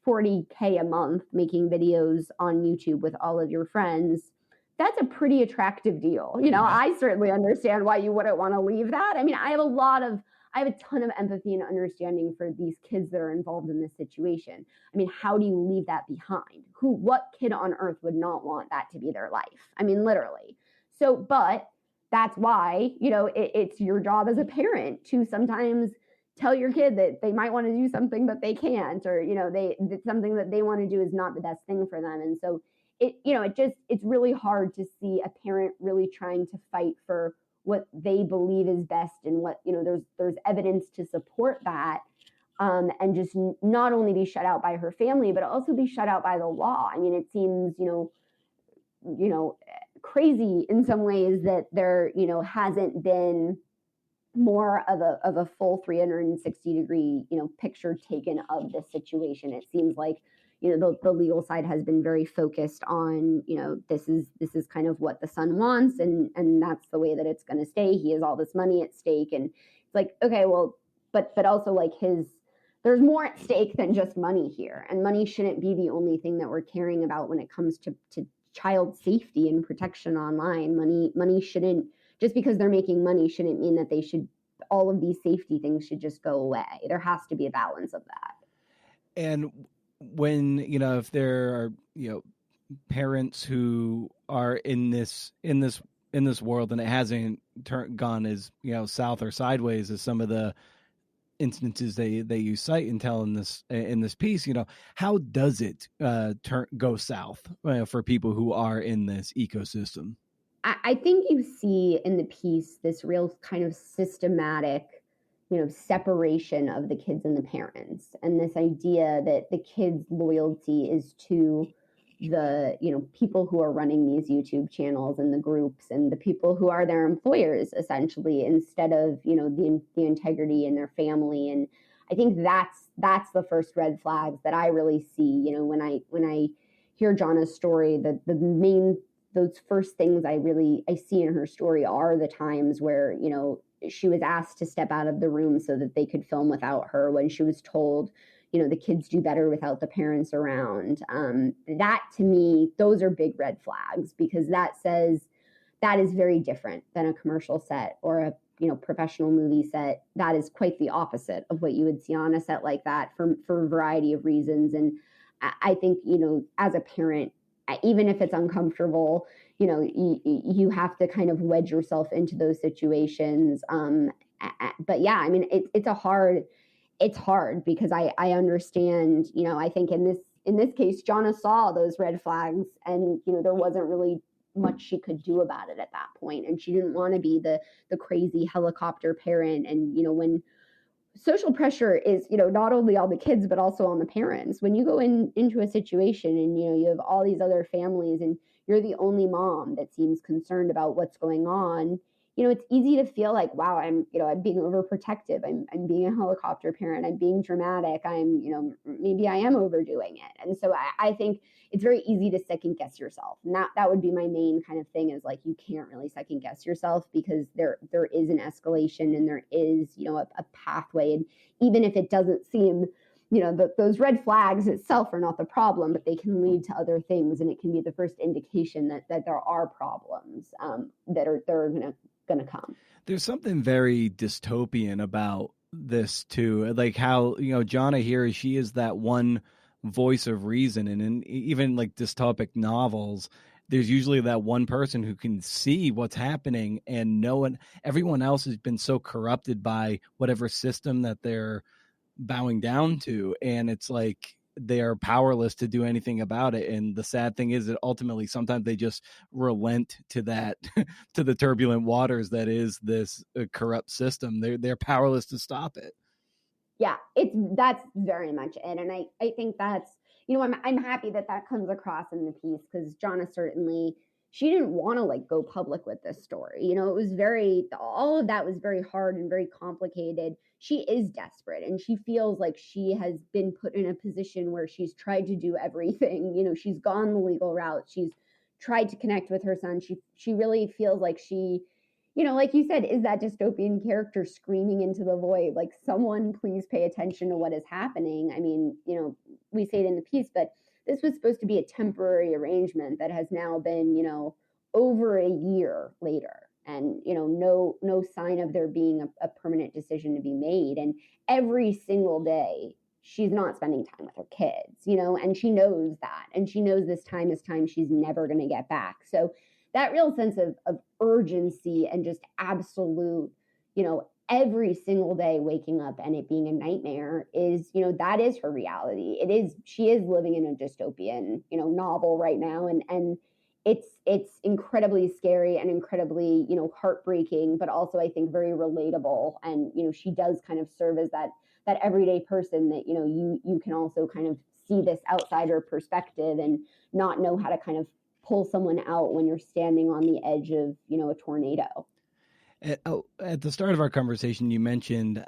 $40K a month, making videos on YouTube with all of your friends, that's a pretty attractive deal. I certainly understand why you wouldn't want to leave that. I mean, I have a ton of empathy and understanding for these kids that are involved in this situation. I mean, how do you leave that behind? What kid on earth would not want that to be their life? I mean, literally. So, but that's why, it's your job as a parent to sometimes tell your kid that they might want to do something, but they can't, or, something that they want to do is not the best thing for them. And so it's really hard to see a parent really trying to fight for what they believe is best, and what, there's evidence to support that, and just not only be shut out by her family, but also be shut out by the law. I mean, it seems, crazy in some ways that there, hasn't been more of a full 360-degree, picture taken of this situation. It seems like, the legal side has been very focused on, this is kind of what the son wants, and that's the way that it's going to stay. He has all this money at stake, and it's like, okay, well, but also like there's more at stake than just money here, and money shouldn't be the only thing that we're caring about when it comes to child safety and protection online. Money shouldn't, just because they're making money, shouldn't mean that all of these safety things should just go away. There has to be a balance of that. And when, if there are, parents who are in this world, and it hasn't gone as, south or sideways as some of the instances you cite and tell in this piece, how does it go south for people who are in this ecosystem? I think you see in the piece this real kind of systematic, separation of the kids and the parents, and this idea that the kids' loyalty is to the, people who are running these YouTube channels and the groups and the people who are their employers, essentially, instead of, the integrity in their family. And I think that's the first red flags that I really see, when I hear Jana's story, those first things I see in her story are the times where, she was asked to step out of the room so that they could film without her, when she was told, the kids do better without the parents around. That, to me, those are big red flags, because that says that is very different than a commercial set or a, professional movie set. That is quite the opposite of what you would see on a set like that for a variety of reasons. And I think, as a parent, even if it's uncomfortable, you have to kind of wedge yourself into those situations. But yeah, I mean, it's hard because I understand, I think in this case, Jana saw those red flags, and, there wasn't really much she could do about it at that point. And she didn't want to be the crazy helicopter parent. And, when social pressure is, not only on the kids, but also on the parents. When you go into a situation and, you have all these other families and you're the only mom that seems concerned about what's going on, it's easy to feel like, wow, I'm being overprotective. I'm being a helicopter parent. I'm being dramatic. Maybe I am overdoing it. And so I think it's very easy to second guess yourself. And that would be my main kind of thing, is like, you can't really second guess yourself, because there is an escalation, and there is, a pathway. And even if it doesn't seem, those red flags itself are not the problem, but they can lead to other things. And it can be the first indication that there are problems that are going to come. There's something very dystopian about this too, like how, Jana here, she is that one voice of reason, and in even like dystopic novels, there's usually that one person who can see what's happening, and everyone else has been so corrupted by whatever system that they're bowing down to. And it's like they are powerless to do anything about it. And the sad thing is that ultimately sometimes they just relent to that to the turbulent waters that is this corrupt system. They're powerless to stop it. Yeah, that's very much it. And I think that's, I'm happy that comes across in the piece, because Jonna certainly, she didn't want to like go public with this story. It was all of that was very hard and very complicated. She is desperate, and she feels like she has been put in a position where she's tried to do everything. She's gone the legal route. She's tried to connect with her son. She really feels like she, like you said, is that dystopian character screaming into the void, like, someone please pay attention to what is happening. I mean, we say it in the piece, but this was supposed to be a temporary arrangement that has now been, over a year later, and, no sign of there being a permanent decision to be made. And every single day, she's not spending time with her kids, and she knows that. And she knows this time is time she's never going to get back. So that real sense of urgency and just absolute, every single day waking up and it being a nightmare is, that is her reality. She is living in a dystopian, novel right now. And it's incredibly scary and incredibly, heartbreaking, but also I think very relatable. And, she does kind of serve as that everyday person that, you can also kind of see this outsider perspective and not know how to kind of pull someone out when you're standing on the edge of, a tornado. At the start of our conversation, you mentioned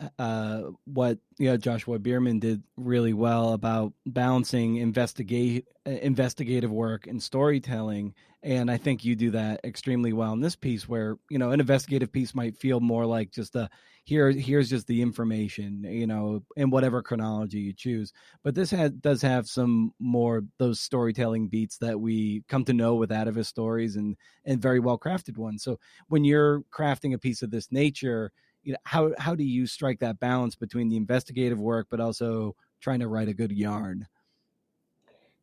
what Joshua Bierman did really well about balancing investigative work and storytelling, and I think you do that extremely well in this piece, where an investigative piece might feel more like just here's just the information, in whatever chronology you choose. But this does have some more those storytelling beats that we come to know with Atavist stories, and very well crafted ones. So when you're crafting a piece of this nature, how do you strike that balance between the investigative work but also trying to write a good yarn?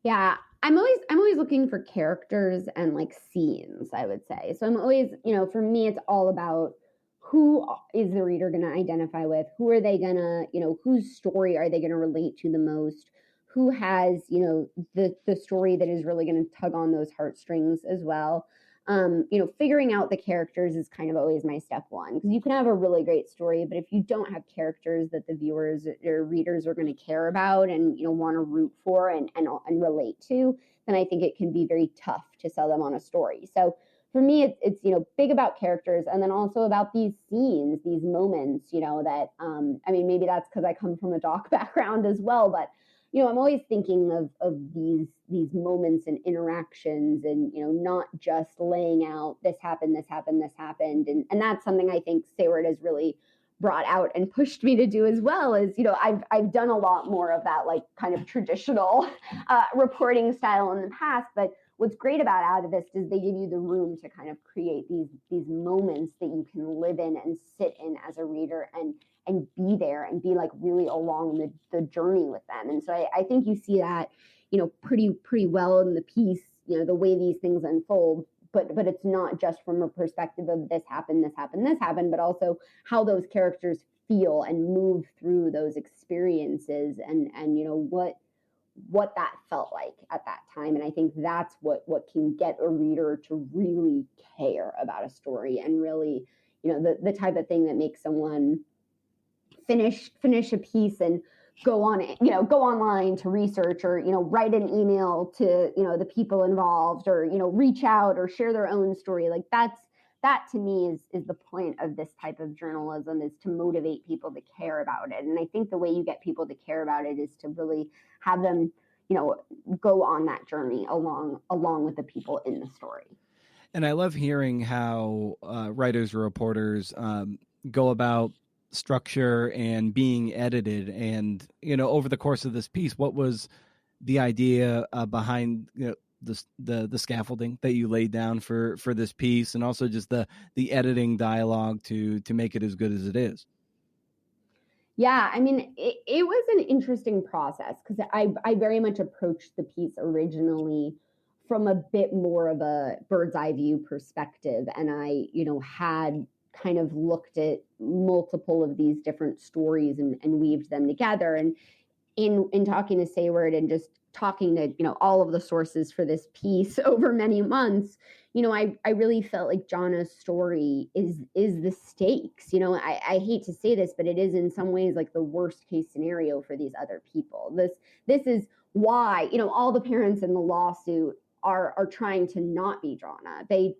Yeah, I'm always looking for characters and like scenes, I would say. So I'm always, for me, it's all about who is the reader going to identify with? Who are they going to, whose story are they going to relate to the most? Who has, the story that is really going to tug on those heartstrings as well? Figuring out the characters is kind of always my step one, because you can have a really great story, but if you don't have characters that the viewers or readers are going to care about and, want to root for and relate to, then I think it can be very tough to sell them on a story. So for me, it's big about characters, and then also about these scenes, these moments, that, maybe that's because I come from a doc background as well, but I'm always thinking of these moments and interactions, and, not just laying out this happened. And that's something I think Sayward has really brought out and pushed me to do as well. Is, I've done a lot more of that, like, kind of traditional reporting style in the past, but what's great about Atavist is they give you the room to kind of create these moments that you can live in and sit in as a reader and be there and be like really along the journey with them. And so I think you see that, pretty well in the piece, the way these things unfold, but it's not just from a perspective of this happened, but also how those characters feel and move through those experiences and what that felt like at that time. And I think that's what can get a reader to really care about a story, and really, the type of thing that makes someone finish a piece and go online to research, or, write an email to, the people involved, or, reach out or share their own story. Like that to me is the point of this type of journalism, is to motivate people to care about it. And I think the way you get people to care about it is to really have them, go on that journey along with the people in the story. And I love hearing how writers or reporters go about structure and being edited. And, over the course of this piece, what was the idea behind, the scaffolding that you laid down for this piece, and also just the editing dialogue to make it as good as it is? Yeah, it was an interesting process, because I very much approached the piece originally from a bit more of a bird's eye view perspective. And I, had kind of looked at multiple of these different stories and weaved them together. And in talking to Sayward and just talking to, all of the sources for this piece over many months, I really felt like Jana's story is the stakes. I hate to say this, but it is in some ways like the worst case scenario for these other people. This is why, all the parents in the lawsuit are trying to not be Jana. They,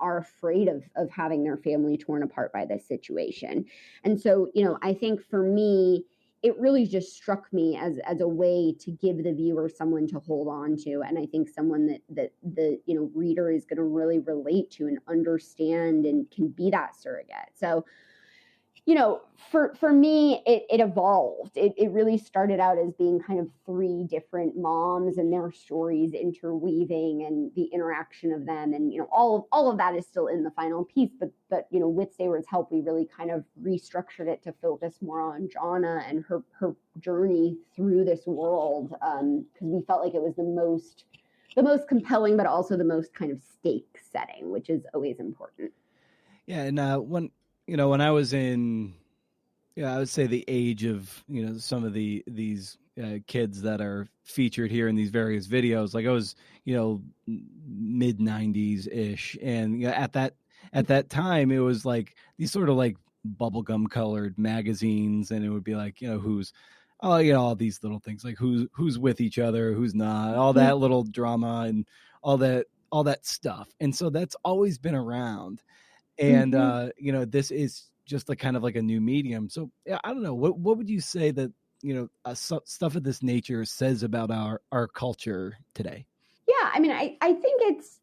are afraid of having their family torn apart by this situation. And so, I think for me, it really just struck me as a way to give the viewer someone to hold on to. And I think someone that the, reader is going to really relate to and understand and can be that surrogate. So, for me, it evolved. It really started out as being kind of three different moms and their stories interweaving and the interaction of them. And, all of that is still in the final piece. But with Sayward's help, we really kind of restructured it to focus more on Jana and her journey through this world. Because we felt like it was the most compelling, but also the most kind of stake setting, which is always important. Yeah. And when I was in, I would say the age of, some of these kids that are featured here in these various videos, like I was, mid 90s ish. And at that time, it was like these sort of like bubblegum colored magazines. And it would be like, all these little things like who's with each other, who's not, all that little drama and all that stuff. And so that's always been around. And, this is just a kind of like a new medium. So yeah, I don't know. What would you say that, stuff of this nature says about our culture today? Yeah. I mean, I think it's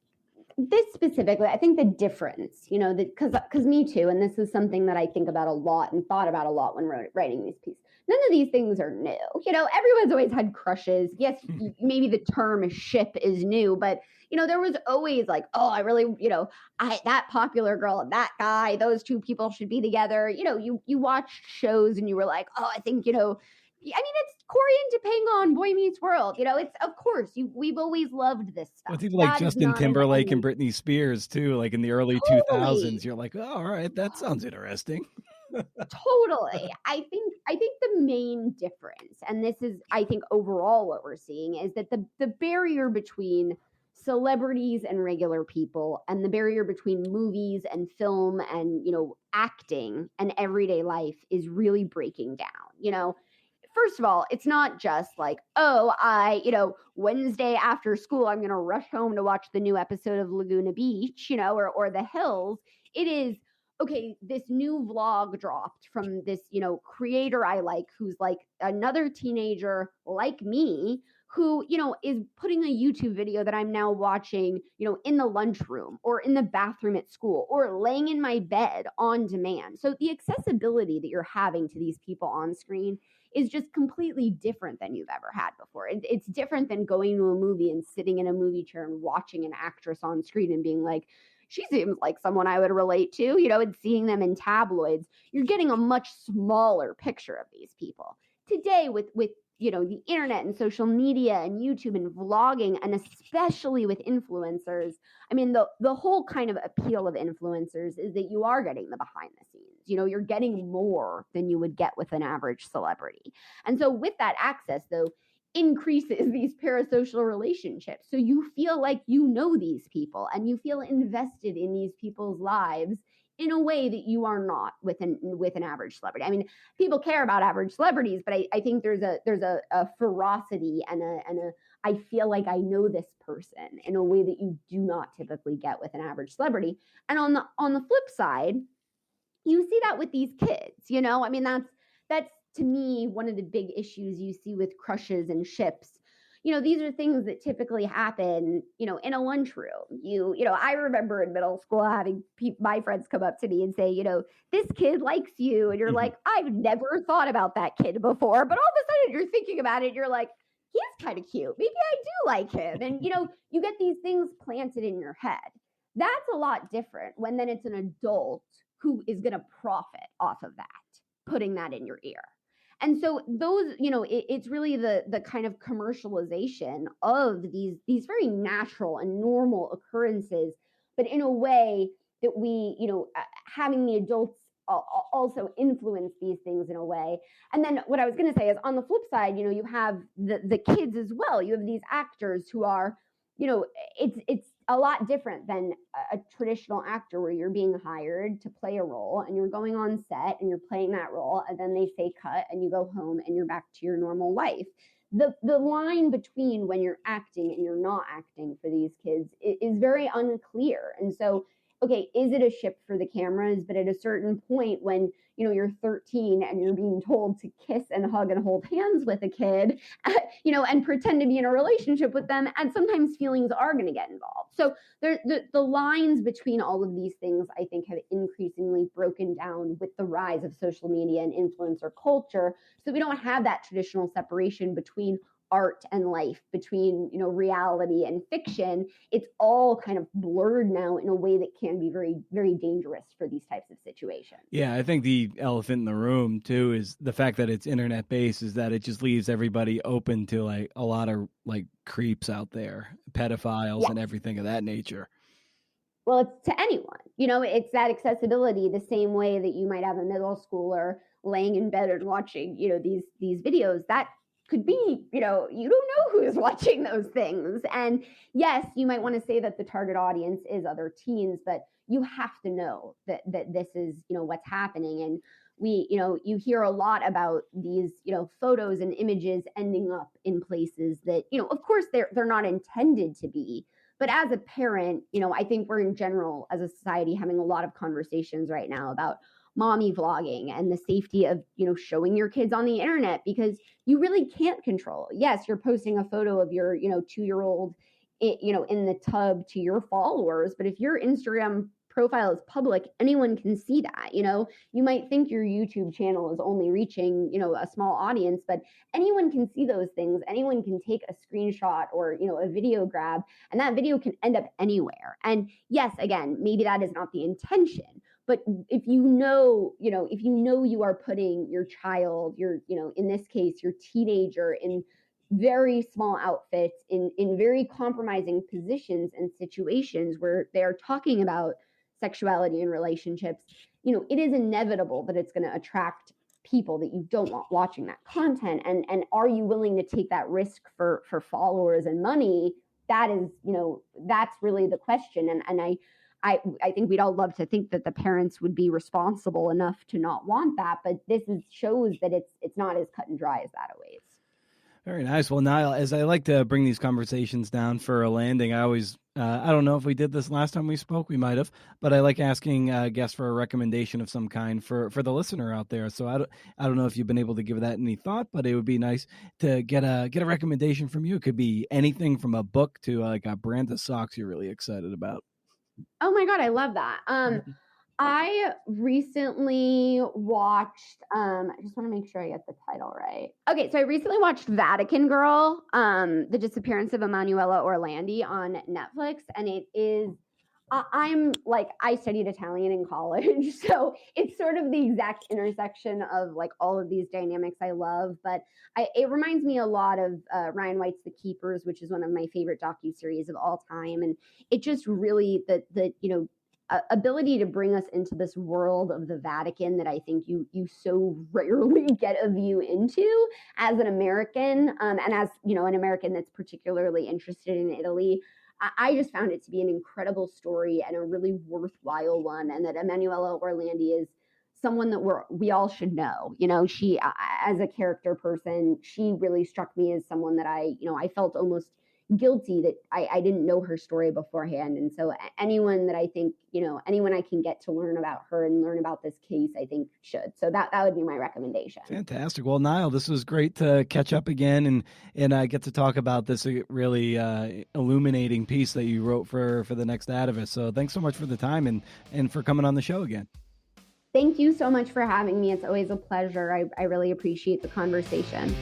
this specifically, I think the difference, because me too, and this is something that I think about a lot and thought about a lot when writing these pieces. None of these things are new. Everyone's always had crushes. Yes, maybe the term ship is new, but there was always like, oh, I really, that popular girl and that guy, those two people should be together. You watched shows and you were like, oh, I think, it's Corey and Topanga on Boy Meets World. It's, of course, we've always loved this stuff. I think like Justin Timberlake and Britney Spears too, like in the early 2000s. You're like, oh, all right, that sounds interesting. Totally. I think the main difference, and this is, I think, overall what we're seeing, is that the barrier between celebrities and regular people and the barrier between movies and film and, acting and everyday life is really breaking down. First of all, it's not just like, oh, Wednesday after school, I'm going to rush home to watch the new episode of Laguna Beach, or The Hills. It is, okay, this new vlog dropped from this, creator I like, who's like another teenager like me, who, is putting a YouTube video that I'm now watching, in the lunchroom or in the bathroom at school or laying in my bed on demand. So the accessibility that you're having to these people on screen is just completely different than you've ever had before. It's different than going to a movie and sitting in a movie chair and watching an actress on screen and being like, she seems like someone I would relate to, and seeing them in tabloids. You're getting a much smaller picture of these people. Today with the internet and social media and YouTube and vlogging, and especially with influencers, I mean, the whole kind of appeal of influencers is that you are getting the behind the scenes. You're getting more than you would get with an average celebrity. And so with that access, though, increases these parasocial relationships. So you feel like you know these people and you feel invested in these people's lives in a way that you are not with an average celebrity. I mean, people care about average celebrities, but I think there's a ferocity and a I feel like I know this person in a way that you do not typically get with an average celebrity. And on the flip side, you see that with these kids. I mean, that's to me one of the big issues you see with crushes and ships. These are things that typically happen, in a lunchroom. I remember in middle school having my friends come up to me and say, this kid likes you. And you're like, I've never thought about that kid before. But all of a sudden you're thinking about it. You're like, he's kind of cute. Maybe I do like him. And, you get these things planted in your head. That's a lot different when then it's an adult who is going to profit off of that, putting that in your ear. And so those, it's really the kind of commercialization of these very natural and normal occurrences, but in a way that we, having the adults also influence these things in a way. And then what I was going to say is, on the flip side, you have the kids as well. You have these actors who are, it's a lot different than a traditional actor where you're being hired to play a role and you're going on set and you're playing that role, and then they say cut and you go home and you're back to your normal life. The line between when you're acting and you're not acting for these kids is very unclear. And so, okay, is it a ship for the cameras? But at a certain point when, you're 13 and you're being told to kiss and hug and hold hands with a kid, and pretend to be in a relationship with them, and sometimes feelings are going to get involved. So the lines between all of these things, I think, have increasingly broken down with the rise of social media and influencer culture. So we don't have that traditional separation between art and life, between reality and fiction. It's all kind of blurred now in a way that can be very, very dangerous for these types of situations. Yeah, I think the elephant in the room too is the fact that it's internet based, is that it just leaves everybody open to like a lot of like creeps out there, pedophiles, and everything of that nature. Well, it's to anyone, it's that accessibility, the same way that you might have a middle schooler laying in bed and watching, these videos. That could be, you don't know who's watching those things. And yes, you might want to say that the target audience is other teens, but you have to know that this is, what's happening. And we, you hear a lot about these, photos and images ending up in places that, of course they're not intended to be. But as a parent, I think we're in general as a society having a lot of conversations right now about mommy vlogging and the safety of, showing your kids on the internet, because you really can't control. Yes, you're posting a photo of your, 2-year-old, in the tub to your followers. But if your Instagram profile is public, anyone can see that. You might think your YouTube channel is only reaching, a small audience, but anyone can see those things. Anyone can take a screenshot or, a video grab, and that video can end up anywhere. And yes, again, maybe that is not the intention. But if you are putting your child, in this case, your teenager, in very small outfits, in very compromising positions and situations where they're talking about sexuality and relationships, it is inevitable that it's going to attract people that you don't want watching that content. And are you willing to take that risk for followers and money? That is, that's really the question. And I think we'd all love to think that the parents would be responsible enough to not want that, but this shows that it's not as cut and dry as that always. Very nice. Well, Nile, as I like to bring these conversations down for a landing, I always, I don't know if we did this last time we spoke, we might have, but I like asking guests for a recommendation of some kind for the listener out there. So I don't know if you've been able to give that any thought, but it would be nice to get a recommendation from you. It could be anything from a book to like a brand of socks you're really excited about. Oh my God, I love that. I recently watched, I just want to make sure I get the title right. Okay, so I recently watched Vatican Girl, The Disappearance of Emanuela Orlandi on Netflix. And it is, I studied Italian in college, so it's sort of the exact intersection of like all of these dynamics I love. But it reminds me a lot of Ryan White's The Keepers, which is one of my favorite docuseries of all time. And it just really, the ability to bring us into this world of the Vatican that I think you so rarely get a view into as an American, and as an American that's particularly interested in Italy. I just found it to be an incredible story and a really worthwhile one, and that Emanuela Orlandi is someone that we all should know. She, as a character person, she really struck me as someone that I felt almost guilty that I didn't know her story beforehand. And so anyone that I think, anyone I can get to learn about her and learn about this case, I think should. So that would be my recommendation. Fantastic. Well, Nile, this was great to catch up again and get to talk about this really illuminating piece that you wrote for the next Atavist. So thanks so much for the time and for coming on the show again. Thank you so much for having me. It's always a pleasure. I really appreciate the conversation.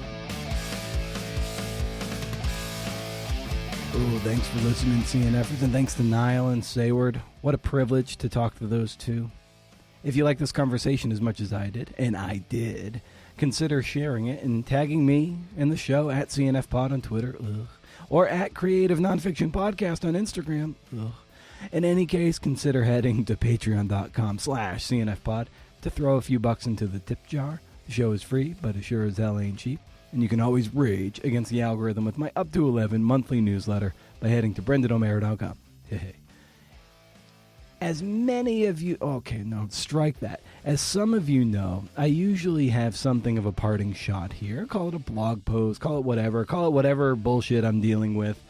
Oh, thanks for listening, CNFers, and thanks to Nile and Sayward. What a privilege to talk to those two. If you like this conversation as much as I did, and I did, consider sharing it and tagging me and the show at CNFPod on Twitter, or at Creative Nonfiction Podcast on Instagram. In any case, consider heading to patreon.com/CNFPod to throw a few bucks into the tip jar. The show is free, but it sure as hell ain't cheap. And you can always rage against the algorithm with my up to 11 monthly newsletter by heading to brendanomeyer.com. As many of you... Okay, no, strike that. As some of you know, I usually have something of a parting shot here. Call it a blog post, call it whatever bullshit I'm dealing with.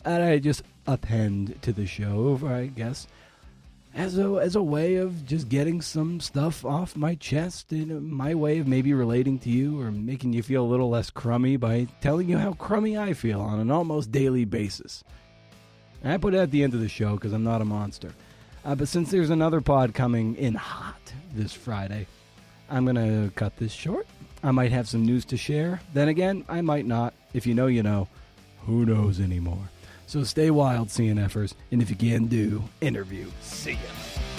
And I just append to the show, I guess, as a way of just getting some stuff off my chest, and my way of maybe relating to you or making you feel a little less crummy by telling you how crummy I feel on an almost daily basis. And I put it at the end of the show because I'm not a monster. But since there's another pod coming in hot this Friday, I'm going to cut this short. I might have some news to share. Then again, I might not. If you know, you know. Who knows anymore? So stay wild, CNFers. And if you can do, interview. See ya.